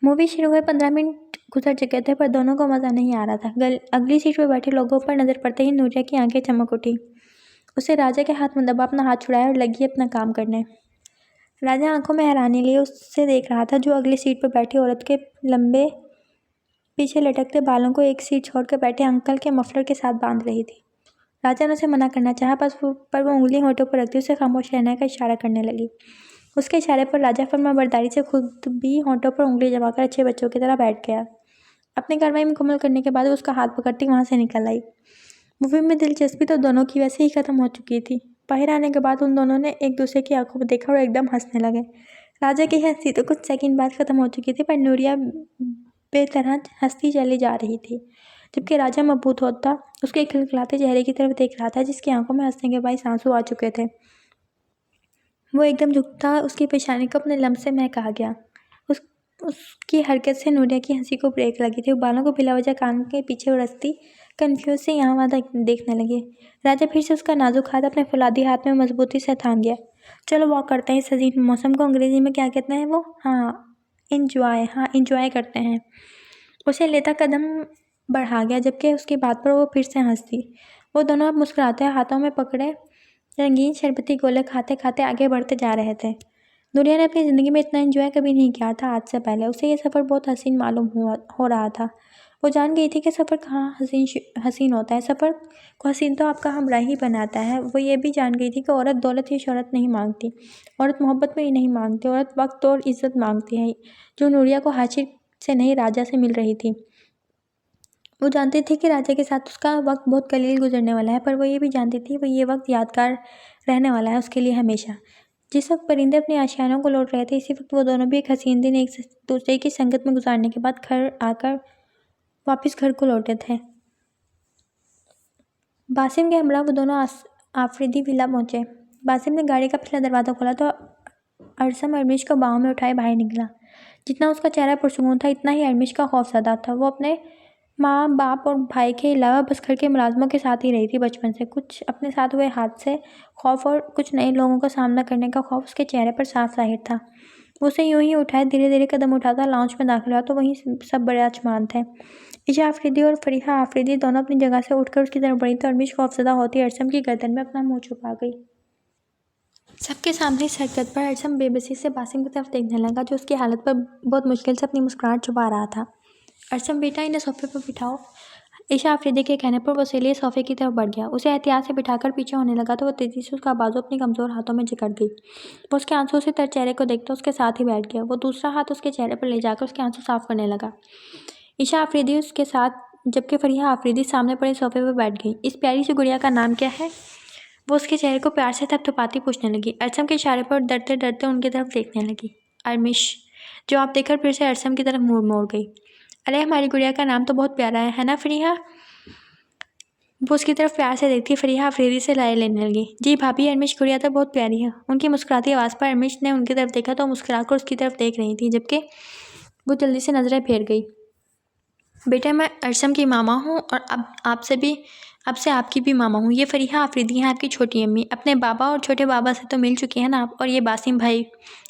मूवी शुरू हुए 15 मिनट गुजर चुके थे, पर दोनों को मज़ा नहीं आ रहा था। अगली सीट पर बैठे लोगों पर नज़र पड़ते ही नूरिया की आंखें चमक उठी। उसे राजा के हाथ में दबा अपना हाथ छुड़ाया और लगी अपना काम करने। राजा आंखों में हैरानी लिए उससे देख रहा था, जो अगली सीट पर बैठी औरत के लंबे पीछे लटकते बालों को एक सीट छोड़कर बैठे अंकल के मफलर के साथ बांध रही थी। राजा ने उसे मना करना चाहा, पर वो उंगली होठों पर रखती उसे खामोश रहने का इशारा करने लगी। उसके इशारे पर राजा फर्माबरदारी से खुद भी होठों पर उंगली जमाकर अच्छे बच्चों की तरह बैठ गया। अपनी कार्रवाई मुकम्मल करने के बाद उसका हाथ पकड़ती वहाँ से निकल आई। मूवी में दिलचस्पी तो दोनों की वैसे ही ख़त्म हो चुकी थी। बाहर आने के बाद उन दोनों ने एक दूसरे की आंखों में देखा और एकदम हंसने लगे। राजा की हंसी तो कुछ सेकंड बाद ख़त्म हो चुकी थी, पर नूरिया बेतरह हंसती चली जा रही थी, जबकि राजा मबहूत होता उसके खिलखिलाते चेहरे की तरफ देख रहा था, जिसकी आंखों में हंसने के बाईस आंसू आ चुके थे। वो एकदम झुकता उसकी पेशानी को अपने लम्ब से महका गया। उसकी हरकत से नूरिया की हंसी को ब्रेक लगी थी। वो बालों को बिला वजह कान के पीछे उड़सती कन्फ्यूज से यहाँ वहाँ देखने लगे। राजा फिर से उसका नाजुक हाथ अपने फुलादी हाथ में मजबूती से थाम गया। चलो वॉक करते हैं इस हसीन मौसम को अंग्रेजी में क्या कहते हैं वो? हाँ इंजॉय करते हैं। उसे लेता कदम बढ़ा गया, जबकि उसकी बात पर वो फिर से हंसती। वो दोनों अब मुस्कुराते हाथों में पकड़े रंगीन शरबती गोले खाते खाते आगे बढ़ते जा रहे थे। नूरिया ने अपनी ज़िंदगी में इतना एंजॉय कभी नहीं किया था आज से पहले। उसे ये सफ़र बहुत हसीन मालूम हो रहा था। वो जान गई थी कि सफ़र कहाँ हसीन होता है। सफ़र को हसीन तो आपका हमरा ही बनाता है। वो ये भी जान गई थी कि औरत दौलत या शोहरत नहीं मांगती, औरत मोहब्बत में ही नहीं मांगती, औरत वक्त और इज़्ज़त मांगती है, जो नूरिया को हाशिर से नहीं राजा से मिल रही थी। वो जानती थी कि राजा के साथ उसका वक्त बहुत कलील गुजरने वाला है, पर वो ये भी जानती थी वो ये वक्त यादगार रहने वाला है उसके लिए हमेशा। जिस वक्त परिंदे अपने आशियानों को लौट रहे थे, इसी वक्त वो दोनों भी एक हसीन दिन एक दूसरे की संगत में गुजारने के बाद वापस घर को लौटे थे। बासिम के हमरा वो दोनों आफरीदी विला पहुँचे। बासिम ने गाड़ी का पिछला दरवाज़ा खोला तो अरसम अरमिश को बाहों में उठाए बाहर निकला। जितना उसका चेहरा पुरसुकून था, इतना ही अरमिश का खौफज़दा था। वो अपने माँ बाप और भाई के अलावा बस घर के मुलाजमों के साथ ही रही थी बचपन से। कुछ अपने साथ हुए हादसे, खौफ और कुछ नए लोगों का सामना करने का खौफ उसके चेहरे पर साफ जाहिर था। वो उसे यूं ही उठाए धीरे धीरे कदम उठाता लाउंज में दाखिल हुआ तो वहीं सब बड़े आचमान थे। ईशा आफरीदी और फरीहा आफरीदी दोनों अपनी जगह से उठकर उसकी तरफ बढ़ी तो अर्मिश खौफजदा होती अरसम की गर्दन में अपना मुंह छुपा गई। सबके सामने इस हरकत पर अरसम बेबसी से बासिम की तरफ देखने लगा जो उसकी हालत पर बहुत मुश्किल से अपनी मुस्कुराहट छुपा रहा था। अरसम बेटा इन्हें सोफे पर बिठाओ। ईशा आफरीदी के कहने पर वो इसीलिए सोफे की तरफ बढ़ गया। उसे एहतियात से बिठाकर पीछे होने लगा तो वो तेजी से उसका बाजू अपनी कमजोर हाथों में जकड़ गई। वो उसके आंसू से तर चेहरे को देखते उसके साथ ही बैठ गया। वो दूसरा हाथ उसके चेहरे पर ले जाकर उसके आंसू साफ करने लगा। ईशा आफरीदी उसके साथ जबकि फरीहा आफरीदी सामने पड़े सोफे पर बैठ गई। इस प्यारी सी गुड़िया का नाम क्या है? वो उसके चेहरे को प्यार से थपथपाती पूछने लगी। अरसम के इशारे पर डरते डरते उनकी तरफ देखने लगी। अरमिश जवाब देकर फिर से अरसम की तरफ मुड़ मोड़ गई। अरे हमारी गुड़िया का नाम तो बहुत प्यारा है ना फरीहा? वो उसकी तरफ प्यार से देखती फरीहा अफरीदी से राय लेने लगी। जी भाभी, अरमिश गुड़िया तो बहुत प्यारी है। उनकी मुस्कुराती आवाज़ पर अरमिश ने उनकी तरफ देखा तो मुस्कुराकर उसकी तरफ देख रही थी जबकि वो जल्दी से नजरें फेर गई। बेटा मैं अरसम की मामा हूँ और अब से आपकी भी मामा हूँ। ये फरीहा आफरीदी हैं आपकी छोटी अम्मी। अपने बाबा और छोटे बाबा से तो मिल चुकी हैं ना आप, और ये बासिम भाई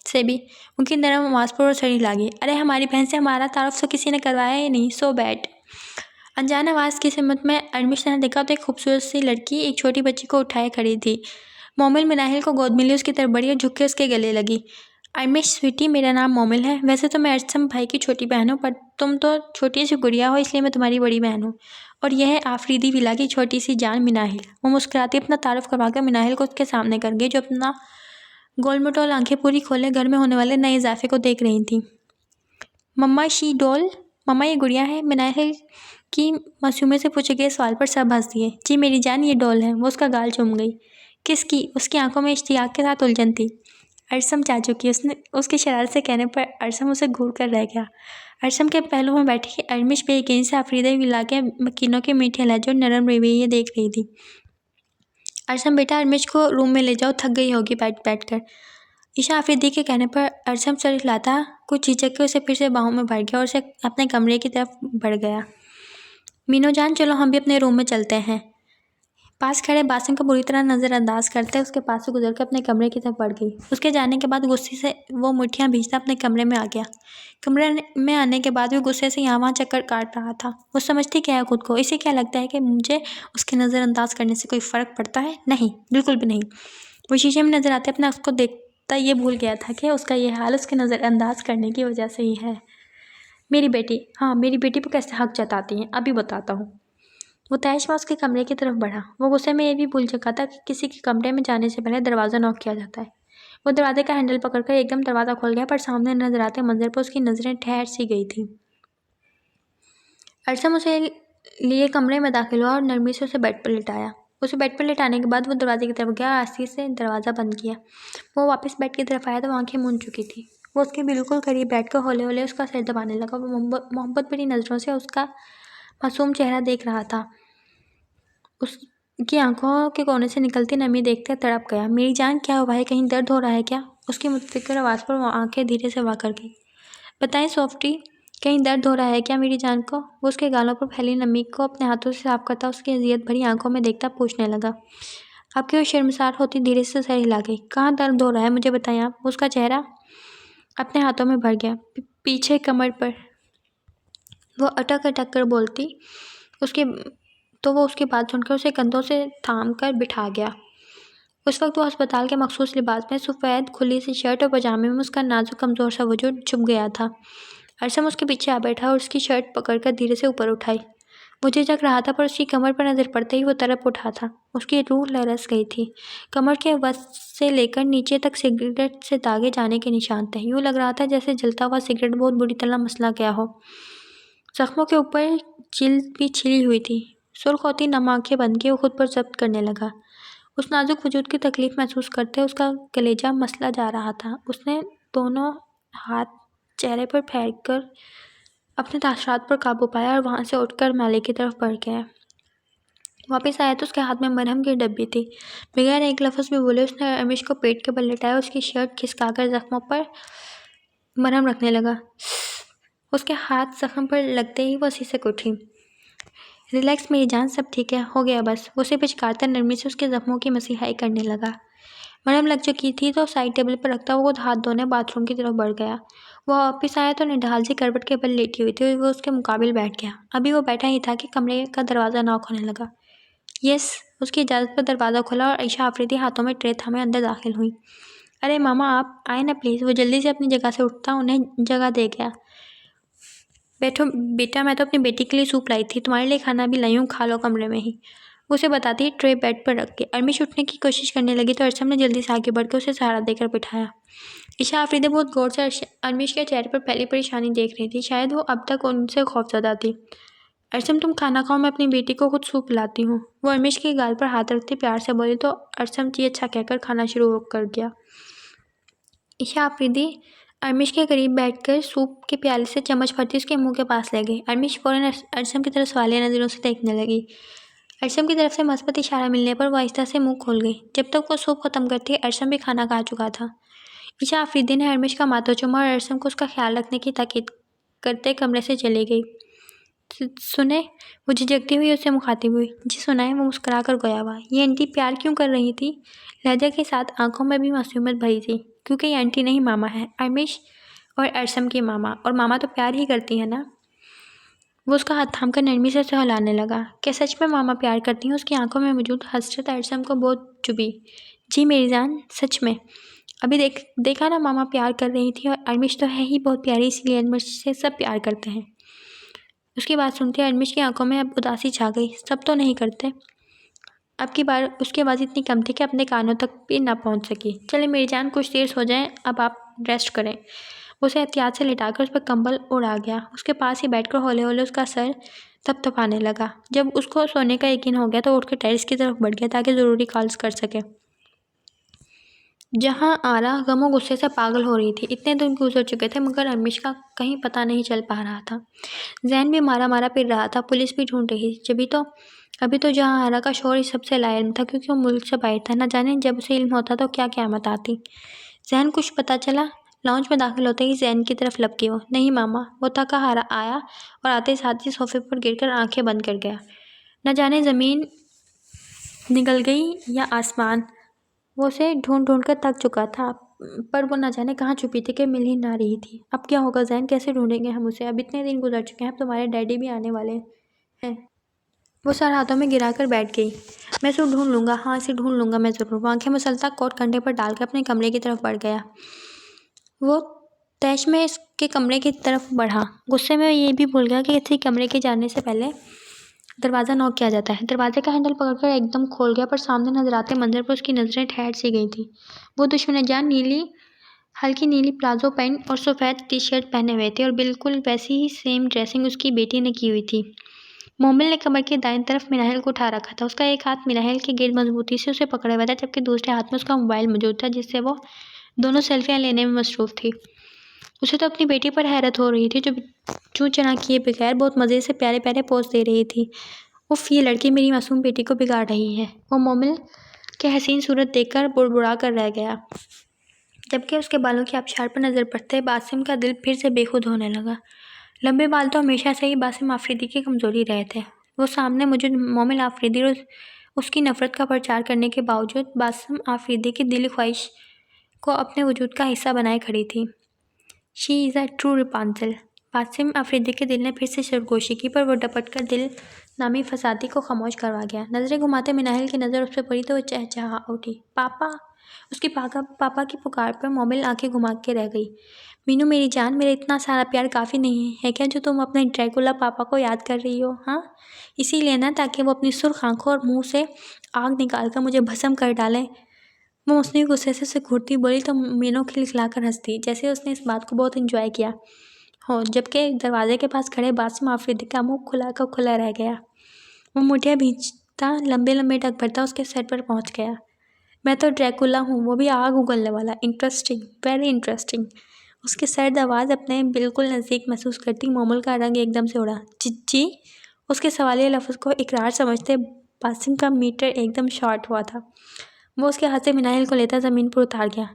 से भी। उनकी नरम आवाज़ पर वो सड़ी लागी। अरे हमारी बहन से हमारा तारुफ तो किसी ने करवाया ही नहीं। So bad. अनजान आवाज़ की सिमत में अरमिश ने देखा तो एक खूबसूरत सी लड़की एक छोटी बच्ची को उठाए खड़ी थी। मोमिल मिनाहिल को गोद मिली उसकी तरफ बढ़ी और झुक के उसके गले लगी। अरमिश स्वीटी, मेरा नाम मोमिल है। वैसे तो मैं अरसम भाई की छोटी बहन हूँ, पर तुम तो छोटी सी गुड़िया हो इसलिए मैं तुम्हारी बड़ी बहन हूँ। और यह है आफरीदी विला की छोटी सी जान मिनाहिल। वो मुस्कुराती अपना तारुफ करवाकर मिनाहिल को उसके सामने कर गई जो अपना गोल मटोल आंखें पूरी खोले घर में होने वाले नए इजाफे को देख रही थी। मम्मा शी डॉल, मम्मा ये गुड़िया है? मिनाहिल की मासूमियत से पूछे गए सवाल पर सब हंस दिए। जी मेरी जान, ये डॉल है। वो उसका गाल चूम गई। किसकी? उसकी आंखों में इश्तियाक के साथ उलझन थी। अरसम चाचू की। उसने उसकी शरारत से कहने पर अरसम उसे घूर कर रह गया। अरसम के पहलू में बैठी अरमिश बेयकीनी से आफरीदी विला के मकीनों के मीठे लहजे और नरम रवैये देख रही थी। अरसम बेटा अरमिश को रूम में ले जाओ, थक गई होगी बैठ बैठ कर। ईशा आफरीदी के कहने पर अरसम सर हिलाता कुछ झिझक के उसे फिर से बाहों में भर गया और उसे अपने कमरे की तरफ बढ़ गया। मीनू जान चलो हम भी अपने रूम में चलते हैं। पास खड़े बासिम को बुरी तरह नज़रअंदाज करते उसके पास से गुजर कर अपने कमरे की तरफ बढ़ गई। उसके जाने के बाद गुस्से से वो मुठ्ठियाँ भींचता अपने कमरे में आ गया। कमरे में आने के बाद भी गुस्से से यहाँ वहाँ चक्कर काट रहा था। वो समझती क्या है खुद को? इसे क्या लगता है कि मुझे उसके नज़रअंदाज करने से कोई फ़र्क पड़ता है? नहीं, बिल्कुल भी नहीं। वो शीशे में नज़र आते अपने उसको देखता ये भूल गया था कि उसका ये हाल उसके नज़रअंदाज करने की वजह से ही है। मेरी बेटी, हाँ मेरी बेटी पर कैसे हक जताती हैं, अभी बताता हूँ। वो तैशमा उसके कमरे की तरफ बढ़ा। वो गुस्से में ये भी भूल चुका था कि किसी के कमरे में जाने से पहले दरवाज़ा नॉक किया जाता है। वो दरवाजे का हैंडल पकड़कर एकदम दरवाज़ा खोल गया पर सामने नजर आते मंजर पर उसकी नज़रें ठहर सी गई थी। अरसम उसे लिए कमरे में दाखिल हुआ और नरमी से उसे बेड पर लिटाया। उसे बेड पर लिटाने के बाद वो दरवाजे की तरफ गया और आस्ते से दरवाज़ा बंद किया। वो वापस बेड की तरफ आया तो आंखें मूंद चुकी थी। वो उसके बिल्कुल करीब बैठकर हौले हौले उसका सिर दबाने लगा। वो मोहब्बत भरी नज़रों से उसका मासूम चेहरा देख रहा था। उसकी आंखों के कोने से निकलती नमी देखकर तड़प गया। मेरी जान क्या हुआ है? कहीं दर्द हो रहा है क्या? उसकी मुतफिक्र आवाज़ पर वो आंखें धीरे से वार कर गई। बताएं सॉफ्टी, कहीं दर्द हो रहा है क्या मेरी जान को? वो उसके गालों पर फैली नमी को अपने हाथों से साफ करता उसकी अजियत भरी आंखों में देखता पूछने लगा। आपकी वो शर्मसार होती धीरे से सर हिला गई। कहाँ दर्द हो रहा है मुझे बताएं आप। उसका चेहरा अपने हाथों में भर गया। पीछे कमर पर। वो अटक अटक कर बोलती वो उसकी बात सुनकर उसे कंधों से थाम कर बिठा गया। उस वक्त वो अस्पताल के मखसूस लिबास में सफ़ेद खुली सी शर्ट और पजामे में उसका नाजुक कमज़ोर सा वजूद छुप गया था। अरसम उसके पीछे आ बैठा और उसकी शर्ट पकड़कर धीरे से ऊपर उठाई। वो झिझक रहा था पर उसकी कमर पर नज़र पड़ते ही वो तड़प उठा था। उसकी रूह लरस गई थी। कमर के वस्त से लेकर नीचे तक सिगरेट से दागे जाने के निशान थे। यूँ लग रहा था जैसे जलता हुआ सिगरेट बहुत बुरी तरह मसला गया हो। जख्मों के ऊपर जिल्द भी छिली हुई थी। सुर्ख होती नम आंखें बंद की वो खुद पर जब्त करने लगा। उस नाजुक वजूद की तकलीफ महसूस करते उसका कलेजा मसला जा रहा था। उसने दोनों हाथ चेहरे पर फेर कर अपने तासरात पर काबू पाया और वहाँ से उठकर माले की तरफ बढ़ गया। वापस आया तो उसके हाथ में मरहम की डब्बी थी। बगैर एक लफ्ज़ भी बोले उसने अरमिश को पेट के बल लिटाया, उसकी शर्ट खिसकाकर जख्मों पर मरहम रखने लगा। उसके हाथ जख्म पर लगते ही वो सिसक उठी। रिलैक्स मेरी जान, सब ठीक है, हो गया बस। वो उसे पिचकारता नरमी से उसके जख्मों की मसीहाई करने लगा। मरहम लग चुकी थी तो साइड टेबल पर रखता हुआ हाथ धोने बाथरूम की तरफ बढ़ गया। वो वापिस आया तो निढाल सी करवट के बल लेटी हुई थी और वो उसके मुकाबिल बैठ गया। अभी वो बैठा ही था कि कमरे का दरवाज़ा नॉक होने लगा। यस, उसकी इजाज़त पर दरवाज़ा खुला और ईशा आफरीदी हाथों में ट्रे थामे अंदर दाखिल हुई। अरे मामा, आप आए ना प्लीज़। वो जल्दी से अपनी जगह से उठता उन्हें जगह दे गया। बैठो बेटा, मैं तो अपनी बेटी के लिए सूप लाई थी, तुम्हारे लिए खाना भी लाई हूँ, खा लो कमरे में ही। उसे बताती ट्रे बेड पर रख के अरमिश उठने की कोशिश करने लगी तो अरशम ने जल्दी से आगे बढ़ के उसे सहारा देकर बिठाया। ईशा आफरीदी बहुत गौर से अरमिश के चेहरे पर पहली परेशानी देख रही थी। शायद वो अब तक उनसे खौफजदा थी। अरशम, तुम खाना खाओ, मैं अपनी बेटी को खुद सूप पिलाती हूँ। वो अरमिश के गाल पर हाथ रखते प्यार से बोली तो अरशम जी अच्छा कहकर खाना शुरू कर गया। ईशा आफरीदी अरमिश के करीब बैठकर सूप के प्याले से चम्मच भरती उसके मुंह के पास ले गई। अरमिश फौरन अरशम की तरफ सवालिया नज़रों से देखने लगी। अरशम की तरफ से मस्बत इशारा मिलने पर वो आहिस्ता से मुंह खोल गई। जब तक वो सूप खत्म करती अरशम भी खाना खा चुका था। ईशा आफरीदी ने अरमिश का माथा चूमा और अरशम को उसका ख्याल रखने की ताकीद करते कमरे से चली गई। सुने, वो झिझकती हुई उससे मुखातिब हुई। जी सुनाए, वो मुस्कुरा कर गोया हुआ। ये आंटी प्यार क्यों कर रही थी? लहजा के साथ आंखों में भी मासूमियत भरी थी। क्योंकि ये आंटी नहीं, मामा है, अरमिश और अरशम की मामा, और मामा तो प्यार ही करती है ना। वो उसका हाथ थाम कर नरमी से उसे हिलाने लगा। क्या सच में मामा प्यार करती हैं? उसकी आंखों में मौजूद हसरत अरशम को बहुत चुभी। जी मेरी जान, सच में। अभी देखा ना, मामा प्यार कर रही थी, और अरमिश तो है ही बहुत प्यारी, इसलिए अरमिश से सब प्यार करते हैं। उसकी बात सुनते अरमिश की आंखों में अब उदासी छा गई। सब तो नहीं करते। अब की बार उसकी आवाज़ इतनी कम थी कि अपने कानों तक भी ना पहुंच सकी। चले मेरी जान, कुछ देर सो जाएं, अब आप रेस्ट करें। उसे एहतियात से लिटाकर उस पर कंबल उड़ा गया। उसके पास ही बैठकर हौले हौले उसका सर थपथपाने लगा। जब उसको सोने का यकीन हो गया तो उठकर टेरेस की तरफ बढ़ गया ताकि ज़रूरी कॉल्स कर सके। जहाँ आरा गमो गुस्से से पागल हो रही थी। इतने दिन गुजर चुके थे मगर अरमिश का कहीं पता नहीं चल पा रहा था। जैन भी मारा मारा फिर रहा था, पुलिस भी ढूंढ रही थी। अभी तो जहाँ आरा का शोर इस सबसे लायम था क्योंकि वो मुल्क से बाहर था। न जाने जब उसे इल्म होता तो क्या क़यामत आती। जैन, कुछ पता चला? लाउंज में दाखिल होते ही जैन की तरफ लपकी वो। नहीं मामा। वो थका हारा आया और आते साथ ही सोफे पर गिरकर आंखें बंद कर गया। न जाने ज़मीन निकल गई या आसमान। वो उसे ढूंढ ढूंढ कर थक चुका था, पर वो न जाने कहाँ छुपी थी कि मिल ही ना रही थी। अब क्या होगा जैन? कैसे ढूंढेंगे हम उसे? अब इतने दिन गुजर चुके हैं, अब तुम्हारे डैडी भी आने वाले हैं। वो सर हाथों में गिराकर बैठ गई। मैं इसे ढूंढ लूँगा, हाँ इसे ढूंढ लूँगा मैं ज़रूर। वो आंखें मसलता कोट कंधे पर डालकर अपने कमरे की तरफ बढ़ गया। वो तैश में इसके कमरे की तरफ बढ़ा। गुस्से में ये भी भूल गया कि किसी कमरे के जाने से पहले दरवाज़ा नॉक किया जाता है। दरवाजे का हैंडल पकड़कर एकदम खोल गया, पर सामने नजर आते मंजर पर उसकी नज़रें ठहर सी गई थी। वो दुश्मन जान हल्की नीली प्लाजो पैंट और सफ़ेद टी शर्ट पहने हुए थे और बिल्कुल वैसी ही सेम ड्रेसिंग उसकी बेटी ने की हुई थी। मोमिल ने कमर के दाईं तरफ मिनाहिल को उठा रखा था। उसका एक हाथ मिनाहिल के गिर्द मजबूती से उसे पकड़े हुआ था, जबकि दूसरे हाथ में उसका मोबाइल मौजूद था जिससे वो दोनों सेल्फियाँ लेने में मसरूफ़ थी। उसे तो अपनी बेटी पर हैरत हो रही थी जो चूँ चना किए बगैर बहुत मज़े से प्यारे प्यारे पोज दे रही थी। उफ़, ये लड़की मेरी मासूम बेटी को बिगाड़ रही है। वो मोमिल के हसीन सूरत देखकर बुड़बुड़ा कर रह गया, जबकि उसके बालों की आबशार पर नज़र पड़ते बासिम का दिल फिर से बेखुद होने लगा। लंबे बाल तो हमेशा से ही बासिम आफरीदी की कमज़ोरी रहे थे। वो सामने मौजूद मोमिल आफरीदी और उसकी नफ़रत का प्रचार करने के बावजूद बासिम आफरीदी की दिली ख्वाहिश को अपने वजूद का हिस्सा बनाए खड़ी थी। She is a true responsible. Basim Afridi के दिल ने फिर से सरगोशी की, पर वो डपट कर दिल नामी फसादी को खामोश करवा गया। नज़रें घुमाते मिनाहिल की नज़र उस पर पड़ी तो वो चहचहा उठी। पापा। उसकी पापा की पुकार पर मोमिल आंखें घुमा के रह गई। मीनू मेरी जान, मेरा इतना सारा प्यार काफ़ी नहीं है क्या जो तुम अपने ड्रैकुला पापा को याद कर रही हो? हाँ, इसीलिए ना, ताकि वो अपनी सुर्ख आंखों और मुंह से आग निकाल कर मुझे भस्म कर डालें। वो मसनूई गुस्से से घूरती बोली तो मीनू खिलखिलाकर हंसती, जैसे उसने इस बात को बहुत इंजॉय किया हो। जबकि दरवाजे के पास खड़े बासिम आफरीदी का मुँह खुला का खुला रह गया। वो मुठियाँ भींचता लंबे लंबे टक भरता उसके सर पर पहुँच गया। मैं तो ड्रैकुला हूँ, वो भी आग उगलने वाला। Interesting, very interesting. उसकी सर्द आवाज़ अपने बिल्कुल नज़दीक महसूस करती मोमिल का रंग एकदम से उड़ा। जी। उसके सवालिया लफ्ज़ को इकरार समझते बासिम का मीटर एकदम शॉर्ट हुआ था। वो उसके हाथ से मिनाहिल को लेता ज़मीन पर उतार गया।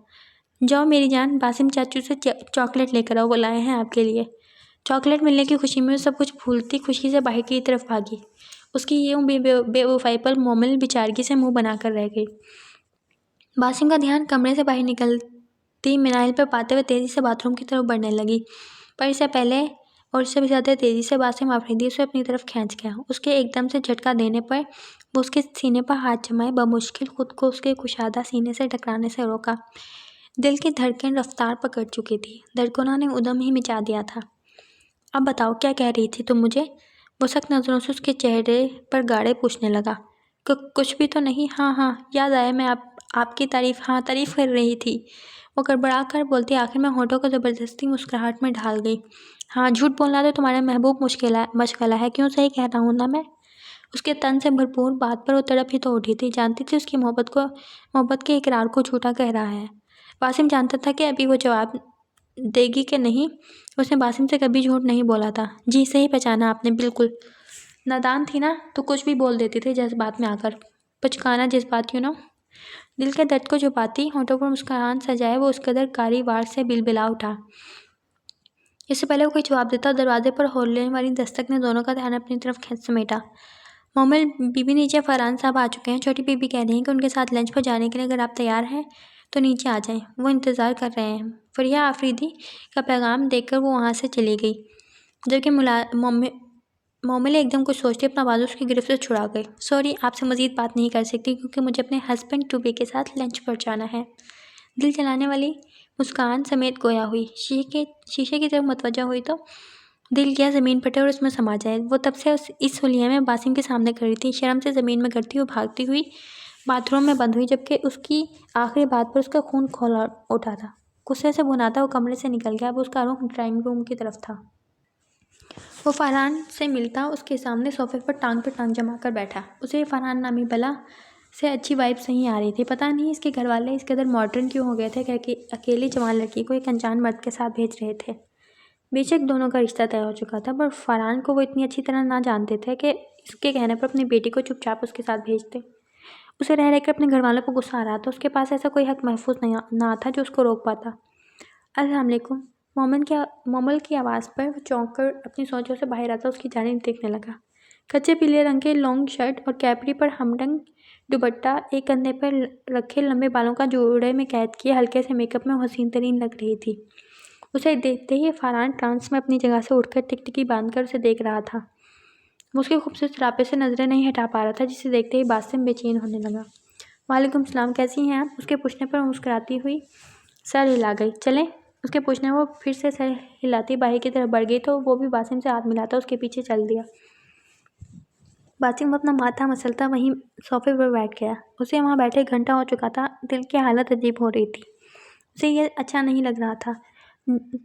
जाओ मेरी जान, बासिम चाचू से चॉकलेट लेकर आओ, वो लाए हैं आपके लिए। चॉकलेट मिलने की खुशी में सब कुछ भूलती खुशी से बाहर की तरफ भागी। उसकी यूं बेवफाई पर मोमिल बेचारगी से मुंह बनाकर रह गई। बासिम का ध्यान कमरे से बाहर निकलती मिनाइल पर पाते हुए तेजी से बाथरूम की तरफ बढ़ने लगी, पर इससे पहले और इससे भी ज़्यादा तेजी से बासिम आफरीदी उसे अपनी तरफ खींच गया। उसके एकदम से झटका देने पर वो उसके सीने पर हाथ जमाए बमुश्किल खुद को उसके कुशादा सीने से टकराने से रोका। दिल की धड़कन रफ्तार पकड़ चुकी थी, धड़कनों ने उद्यम ही मिटा दिया था। अब बताओ, क्या कह रही थी तुम मुझे? वो सख्त नज़रों से उसके चेहरे पर गाड़े पूछने लगा। कुछ भी तो नहीं। हाँ हाँ, याद आया, मैं आपकी तारीफ़ कर रही थी। वो गड़बड़ा कर बोलती आखिर में होठों को ज़बरदस्ती मुस्कुराहट में ढाल गई। हाँ, झूठ बोलना तो तुम्हारा महबूब मशगला है, क्यों? सही कह रहा हूँ ना मैं? उसके तन से भरपूर बात पर वो तड़प ही तो उठी थी। जानती थी उसकी मोहब्बत के इकरार को झूठा कह रहा है। बासिम जानता था कि अभी वो जवाब देगी कि नहीं। उसने बासिम से कभी झूठ नहीं बोला था। जी, सही पहचाना आपने, बिल्कुल। नादान थी ना, तो कुछ भी बोल देती थी जज्बात में आकर। पचकाना जज्बात, दिल के दर्द को छुपाती, होठों पर मुस्कुराहट सजाए वो उस कदर कारी वार से बिलबिला उठा। इससे पहले वो कोई जवाब देता, दरवाजे पर होने वाली दस्तक ने दोनों का ध्यान अपनी तरफ खींच समेटा। मोमिल, बीबी नीचे फरहान साहब आ चुके हैं। छोटी बीबी कह रही हैं कि उनके साथ लंच पर जाने के लिए अगर आप तैयार हैं तो नीचे आ जाएं, वो इंतज़ार कर रहे हैं। फरिया आफरीदी का पैगाम देखकर वो वहाँ से चली गई, जबकि मोमिल एकदम कुछ सोचते अपना बाजू उसकी गिरफ्त से छुड़ा गई। सॉरी, आपसे मज़ीद बात नहीं कर सकती क्योंकि मुझे अपने हस्बैंड टू बी के साथ लंच पर जाना है। दिल जलाने वाली मुस्कान समेत गोया हुई। शीशे की तरफ मतवजा हुई तो दिल गया ज़मीन पर और उसमें समा जाए। वो तब से इस हुलिया में बासिम के सामने खड़ी थी, शर्म से ज़मीन में गिरती हुई भागती हुई बाथरूम में बंद हुई, जबकि उसकी आखिरी बात पर उसका खून खौल उठा था। गुस्से से भुनाता वो कमरे से निकल गया। अब उसका रुख ड्राइंग रूम की तरफ था। वो फरहान से मिलता उसके सामने सोफे पर टांग जमा कर बैठा। उसे फरहान नामी बला से अच्छी वाइब्स नहीं आ रही थी। पता नहीं इसके घर वाले इस कदर मॉडर्न क्यों हो गए थे कि अकेली जवान लड़की को एक अनजान मर्द के साथ भेज रहे थे। बेशक दोनों का रिश्ता तय हो चुका था, पर फरहान को वो इतनी अच्छी तरह ना जानते थे कि इसके कहने पर अपनी बेटी को चुपचाप उसके साथ भेजते। उसे रह रहकर अपने घर वालों पर गुस्सा आ रहा था। उसके पास ऐसा कोई हक महफूज ना था जो उसको रोक पाता। अस्सलाम वालेकुम। मोमिल की आवाज़ पर वो चौंक कर अपनी सोचों से बाहर आता उसकी जानिब देखने लगा। कच्चे पीले रंग के लॉन्ग शर्ट और कैपरी पर हमडंग दुपट्टा, एक कंधे पर रखे लंबे बालों का जोड़े में कैद किए हल्के से मेकअप में हसीन तरीन लग रही थी। उसे देखते ही फरहान ट्रांस में अपनी जगह से उठकर टिकटिकी बांधकर उसे देख रहा था। वो उसके खूबसूरत रापे से नजरें नहीं हटा पा रहा था, जिसे देखते ही बासिम बेचैन होने लगा। वालेकुम सलाम, कैसी हैं आप? उसके पूछने पर मुस्कुराती हुई सर हिला गई। चलें? उसके पूछने वो फिर से सर हिलाती बाहर की तरफ बढ़ गई तो वो भी बासिम से हाथ मिलाता उसके पीछे चल दिया। बासिम अपना माथा मसलता वहीं सोफे पर बैठ गया। उसे वहाँ बैठे घंटा हो चुका था। दिल की हालत अजीब हो रही थी। उसे ये अच्छा नहीं लग रहा था।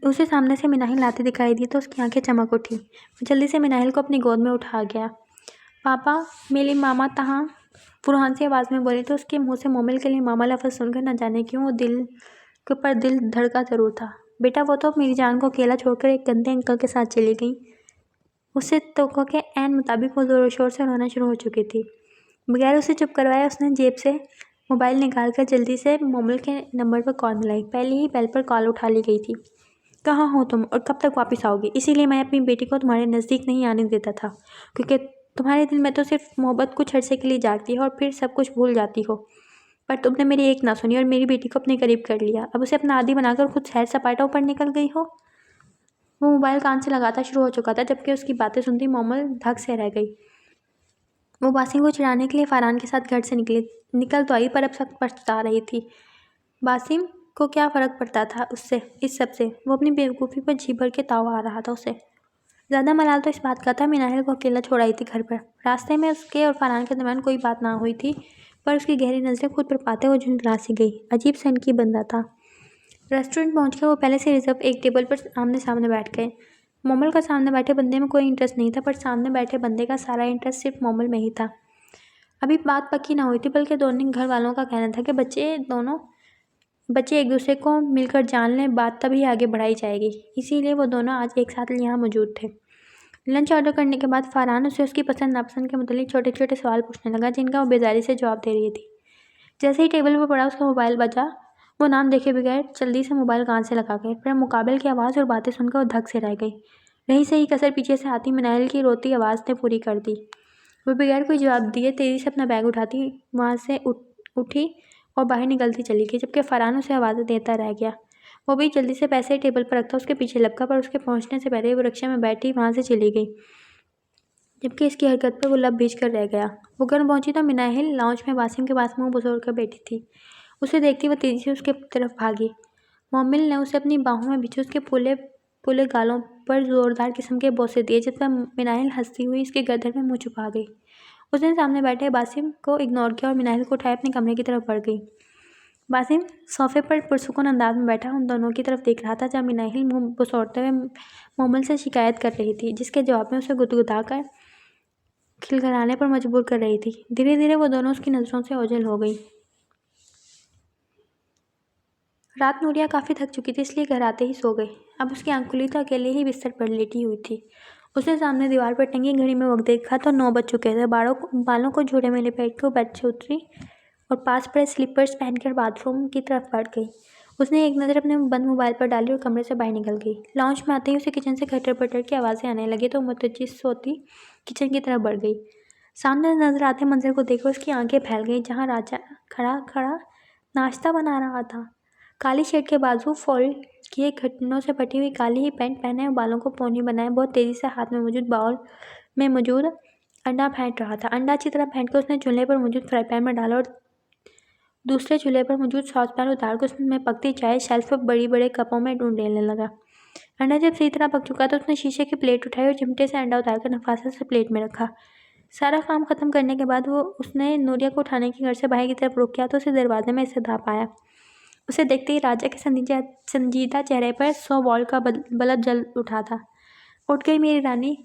उसे सामने से मिनाहिल आती दिखाई दी तो उसकी आंखें चमक उठी। वो जल्दी से मिनाहिल को अपनी गोद में उठा गया। पापा, मेरी मामा तहाँ, फुरहान सी आवाज़ में बोली तो उसके मुंह से मोमिल के लिए मामा लफ्ज़ सुनकर न जाने क्यों वो दिल के ऊपर दिल धड़का ज़रूर था। बेटा, वो तो मेरी जान को अकेला छोड़कर एक गंदे अंकल के साथ चली गई। उससे तोक़ा के ऐन मुताबिक वो ज़ोर शोर से रोना शुरू हो चुकी थी। बगैर उसे चुप करवाए उसने जेब से मोबाइल निकालकर जल्दी से मोमिल के नंबर पर कॉल मिलाई। पहले ही बेल पर कॉल उठा ली गई थी। कहाँ हो तुम और कब तक वापस आओगी? इसीलिए मैं अपनी बेटी को तुम्हारे नज़दीक नहीं आने देता था, क्योंकि तुम्हारे दिल में तो सिर्फ मोहब्बत कुछ अर्से के लिए जागती है और फिर सब कुछ भूल जाती हो। पर तुमने मेरी एक ना सुनी और मेरी बेटी को अपने करीब कर लिया। अब उसे अपना आदी बनाकर खुद सैर सपाटों पर निकल गई हो। वो मोबाइल कान से लगाता शुरू हो चुका था, जबकि उसकी बातें सुनती मोमिल धक से रह गई। वो बासिम को चिढ़ाने के लिए फरहान के साथ घर से निकल तो आई, पर अब सख्त पछता रही थी। बासिम को क्या फ़र्क पड़ता था उससे, इस सब से? वो अपनी बेवकूफ़ी पर जी भर के ताव आ रहा था उसे। ज़्यादा मलाल तो इस बात का था मिनाहिल को अकेला छोड़ आई थी घर पर। रास्ते में उसके और फरहान के दरमियान कोई बात ना हुई थी, पर उसकी गहरी नज़रें खुद पर पाते वो झुंझला सी गई। अजीब सा इनकी बंदा था। रेस्टोरेंट पहुंचकर वो पहले से रिजर्व एक टेबल पर आमने सामने बैठ गए। मोमिल का सामने बैठे बंदे में कोई इंटरेस्ट नहीं था, पर सामने बैठे बंदे का सारा इंटरेस्ट सिर्फ मोमिल में ही था। अभी बात पक्की ना हुई थी, बल्कि दोनों घर वालों का कहना था कि बच्चे एक दूसरे को मिलकर जान लें, बात तभी आगे बढ़ाई जाएगी। इसीलिए वो दोनों आज एक साथ यहाँ मौजूद थे। लंच ऑर्डर करने के बाद फरहान उसे उसकी पसंद नापसंद के मुतालिक छोटे छोटे सवाल पूछने लगा, जिनका वो बेजारी से जवाब दे रही थी। जैसे ही टेबल पर पड़ा उसका मोबाइल बजा, वो नाम देखे बगैर जल्दी से मोबाइल कान से लगा गए। फिर मुकाबिल की आवाज़ और बातें सुनकर वो धक से रह गई। रही सही कसर पीछे से आती मिनाइल की रोती आवाज़ ने पूरी कर दी। वो बगैर कोई जवाब दिए तेज़ी से अपना बैग उठाती वहाँ से उठी और बाहर निकलती चली गई, जबकि फरहान उसे आवाज़ें देता रह गया। वो भी जल्दी से पैसे टेबल पर रखता उसके पीछे लपका, पर उसके पहुँचने से पहले वो रिक्शा में बैठी वहाँ से चली गई, जबकि इसकी हरकत पर वो लब भींच कर रह गया। वो घर पहुंची तो मिनाहिल लाउंज में वासिम के पास मुंह बसोड़ कर बैठी थी। उसे देखती वो तेजी से उसके तरफ भागी। मोमिल ने उसे अपनी बाहों में बिछे उसके फूले गालों पर जोरदार किस्म के बोसे दिए, जिस पर मिनाहिल हंसती हुई इसके गर्दन में मुंह छुपा गई। उसने सामने बैठे बासिम को इग्नोर किया और मिनाहिल को उठाए अपने कमरे की तरफ बढ़ गई। बासिम सोफे पर पुरसुकून अंदाज में बैठा उन दोनों की तरफ देख रहा था, जहाँ मिनाहिल मुंह बसोड़ते हुए मोमिल से शिकायत कर रही थी, जिसके जवाब में उसे गुदगुदा कर खिलखिलाने पर मजबूर कर रही थी। धीरे धीरे वो दोनों उसकी नज़रों से ओझल हो गई। रात नूरिया काफ़ी थक चुकी थी, इसलिए घर आते ही सो गई। अब उसकी आंख खुली तो अकेले ही बिस्तर पर लेटी हुई थी। उसने सामने दीवार पर टंगी घड़ी में वक्त देखा तो 9 बज चुके थे। बालों को जूड़े में लपेट कर बेड से उतरी और पास पड़े स्लीपर्स पहनकर बाथरूम की तरफ बढ़ गई। उसने एक नज़र अपने बंद मोबाइल पर डाली और कमरे से बाहर निकल गई। लॉन्च में आते ही उसे किचन से खटर पटर की आवाज़ें आने लगी तो मुतज्जिस सोती किचन की तरफ बढ़ गई। सामने नजर आते मंजर को देखकर उसकी आंखें फैल गई, जहाँ राजा खड़ा नाश्ता बना रहा था। काली शर्ट के बाजू फोल्ड किए घटनों से फटी हुई काली ही पैंट पहने और बालों को पोनी बनाए बहुत तेजी से हाथ में मौजूद बाउल में मौजूद अंडा फेंट रहा था। अंडा अच्छी तरह फेंट कर उसने चूल्हे पर मौजूद फ्राई पैन में डाला और दूसरे चूल्हे पर मौजूद सॉस पैन उतार कर उसमें पकती चाय शेल्फ पर बड़ी बड़े कपों में ढूंढने लगा। अंडा जब सही तरह पक चुका तो उसने शीशे की प्लेट उठाई और चिमटे से अंडा उतारकर नफासत से प्लेट में रखा। सारा काम खत्म करने के बाद उसने नूरिया को उठाने के घर से बाहर की तरफ रुक किया तो उसे दरवाजे में इससे धाप आया। उसे देखते ही राजा के संजीदा चेहरे पर 100 वॉल्ट का बल्ब जल उठा था। उठ गई मेरी रानी,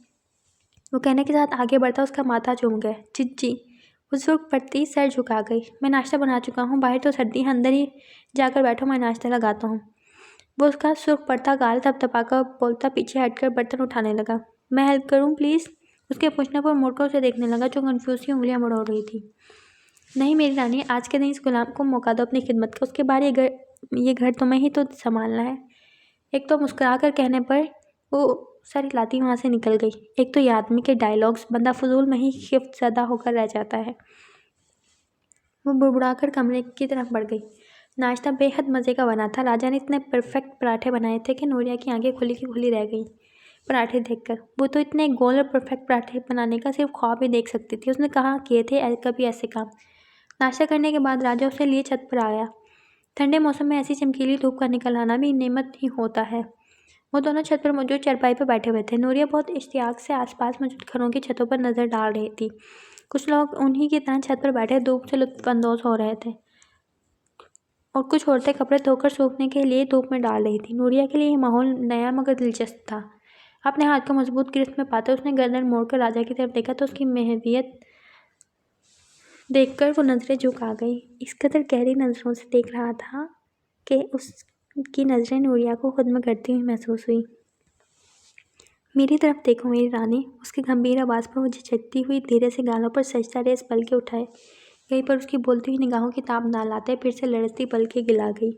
वो कहने के साथ आगे बढ़ता उसका माथा चूम गया। चिज्जी उस वक्त पड़ती सर झुका गई। मैं नाश्ता बना चुका हूँ, बाहर तो सर्दी है, अंदर ही जाकर बैठो, मैं नाश्ता लगाता हूँ। वो उसका सुर्ख पड़ता गाल थपथपाकर बोलता पीछे हटकर बर्तन उठाने लगा। मैं हेल्प करूँ प्लीज़? उसके पूछने पर मुड़कर उसे देखने लगा, जो कन्फ्यूज की उंगलियां मरोड़ रही थी। नहीं मेरी रानी, आज के दिन इस गुलाम को मौका दो अपनी खिदमत का, उसके बाद ये घर तुम्हें ही तो संभालना है। एक तो मुस्कुरा कर कहने पर वो सारी लाती वहाँ से निकल गई। एक तो ये आदमी के डायलॉग्स, बंदा फजूल में ही खिफ्त ज़दा होकर रह जाता है। वो बुड़बुड़ा कर कमरे की तरफ बढ़ गई। नाश्ता बेहद मज़े का बना था। राजा ने इतने परफेक्ट पराठे बनाए थे कि नूरिया की आंखें खुली की खुली रह गई पराठे देखकर। वो तो इतने गोल और परफेक्ट पराठे बनाने का सिर्फ ख्वाब ही देख सकती थी। उसने कहाँ किए थे कभी ऐसे काम। नाश्ता करने के बाद राजा उसे लिए छत पर आया। ठंडे मौसम में ऐसी चमकीली धूप का निकल आना भी नेमत ही होता है। वो दोनों छत पर मौजूद चारपाई पर बैठे हुए थे। नूरिया बहुत इश्तियाक से आसपास मौजूद घरों की छतों पर नजर डाल रही थी। कुछ लोग उन्हीं की तरह छत पर बैठे धूप से लुत्फानंदोज हो रहे थे और कुछ औरतें कपड़े धोकर सूखने के लिए धूप में डाल रही थी। नूरिया के लिए यह माहौल नया मगर दिलचस्प था। अपने हाथ को मजबूत गिरफ्त में पाते उसने गर्दन मोड़कर राजा की तरफ देखा तो उसकी महवियत देखकर वो नज़रें झुका गई। इस कदर गहरी नज़रों से देख रहा था कि उसकी नज़रें नूरिया को खुद में करती हुई महसूस हुई। मेरी तरफ देखो मेरी रानी, उसकी गंभीर आवाज़ पर वो झिझकती हुई धीरे से गालों पर सजता रेस पल के उठाए गई, पर उसकी बोलती हुई निगाहों की ताब ना लाते फिर से लड़ती पल के गिला गई।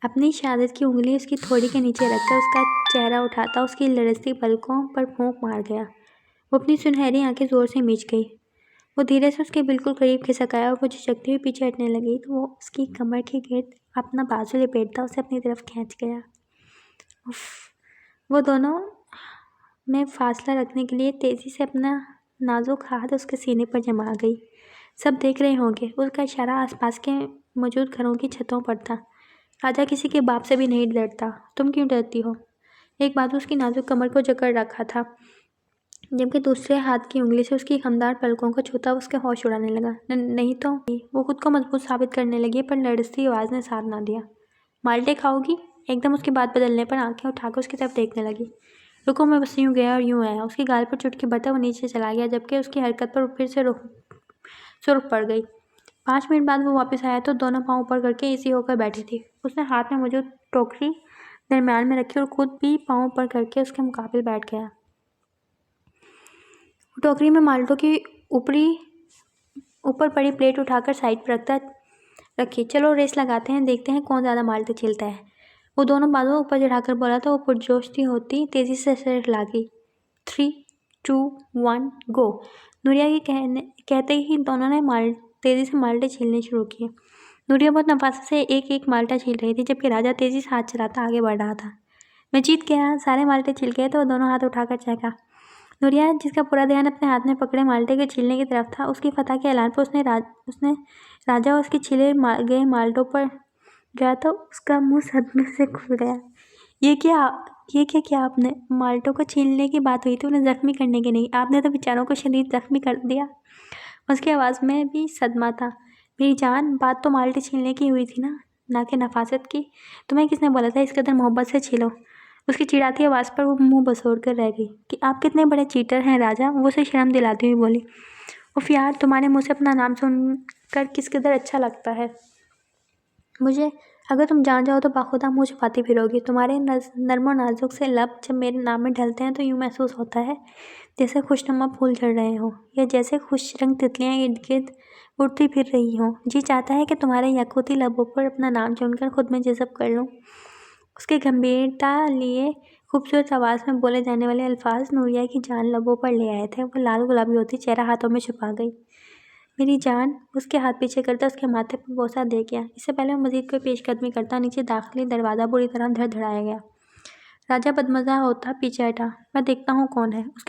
अपनी शहादत की उंगली उसकी थोड़ी के नीचे रखकर उसका चेहरा उठाता उसकी लड़ती पलकों पर फूंक मार गया। वो अपनी सुनहरी आंखें जोर से मीच गई। वो धीरे से उसके बिल्कुल करीब खिसक आया और वो झिझकती हुई पीछे हटने लगी तो वो उसकी कमर के गिर्द अपना बाजू लपेटता उसे अपनी तरफ खींच गया। उफ! वो दोनों में फासला रखने के लिए तेज़ी से अपना नाजुक हाथ उसके सीने पर जमा गई। सब देख रहे होंगे। उसका इशारा आसपास के मौजूद घरों की छतों पर था। राजा किसी के बाप से भी नहीं डरता, तुम क्यों डरती हो? एक बाजू उसकी नाजुक कमर को जकड़ रखा था, जबकि दूसरे हाथ की उंगली से उसकी खमदार पलकों को छूता उसके होश उड़ाने लगा। नहीं तो वो खुद को मजबूत साबित करने लगी, पर लड़ती आवाज़ ने साथ ना दिया। माल्टे खाओगी? एकदम उसकी बात बदलने पर आंखें उठाकर उसकी तरफ देखने लगी। रुको, मैं बस यूँ गया और यूँ आया। उसकी गाल पर चुटकी भरता वो नीचे चला गया, जबकि उसकी हरकत पर फिर से सुर्ख पड़ गई। 5 मिनट बाद वो वापस आया तो दोनों पाँव ऊपर करके इसी होकर बैठी थी। उसने हाथ में मौजूद टोकरी दरमियान में रखी और खुद भी पाँव ऊपर करके उसके मुकाबले बैठ गया। टोकरी में माल्टों की ऊपर पड़ी प्लेट उठाकर साइड पर रखी। चलो रेस लगाते हैं, देखते हैं कौन ज़्यादा माल्टे छीलता है। वो दोनों बाजू ऊपर चढ़ाकर बोला तो वो पुरजोश होती तेज़ी से सर हिला गई। 3, 2 1 गो। नूरिया के कहते ही दोनों ने तेज़ी से माल्टे छीलने शुरू किए। नूरिया बहुत नफासत से एक एक माल्टा छील रही थी, जबकि राजा तेज़ी से हाथ चलाता आगे बढ़ रहा था। मैं जीत गया, सारे माल्टे छिल गए तो दोनों हाथ उठाकर चहका। नूरिया, जिसका पूरा ध्यान अपने हाथ में पकड़े माल्टे के छीलने की तरफ था, उसकी फतह के ऐलान पर उसने राजा और उसके छीले गए माल्टों पर गया तो उसका मुंह सदमे से खुल गया। ये क्या किया आपने? माल्टों को छीलने की बात हुई थी, उन्हें जख्मी करने की नहीं। आपने तो बेचारों को शदीद जख्मी कर दिया। उसकी आवाज़ में भी सदमा था। मेरी जान, बात तो माल्टे छीलने की हुई थी ना कि नफासत की। तुम्हें किसने बोला था इस कदर मोहब्बत से छीलो? उसकी चिढ़ाती आवाज़ पर वो मुंह बसोर कर रह गई। कि आप कितने बड़े चीटर हैं राजा, वो उसे शर्म दिलाती हुई बोली। उफ यार, तुम्हारे मुँह से अपना नाम सुनकर किस कदर अच्छा लगता है मुझे। अगर तुम जान जाओ तो बाखुदा मुँह छुपाती फिरोगी। तुम्हारे नर्म और नाजुक से लब जब मेरे नाम में ढलते हैं तो यूँ महसूस होता है जैसे खुशनुमा फूल झड़ रहे हों, या जैसे खुश रंग तितलियाँ इर्द गिर्द उड़ती फिर रही हों। जी चाहता है कि तुम्हारे यकूती लबों पर अपना नाम चुनकर खुद में जज़ब कर लूँ। उसके गंभीरता लिए खूबसूरत आवाज़ में बोले जाने वाले अल्फाज नूरिया की जान लबों पर ले आए थे। वो लाल गुलाबी होती चेहरा हाथों में छुपा गई। मेरी जान, उसके हाथ पीछे करता उसके माथे पर बोसा दे गया। इससे पहले वो मजीद कोई पेशकदमी करता, नीचे दाखिली दरवाज़ा बुरी तरह धड़धड़ाया गया। राजा बदमज़ा होता पीछे हटा। मैं देखता हूँ कौन है। उसके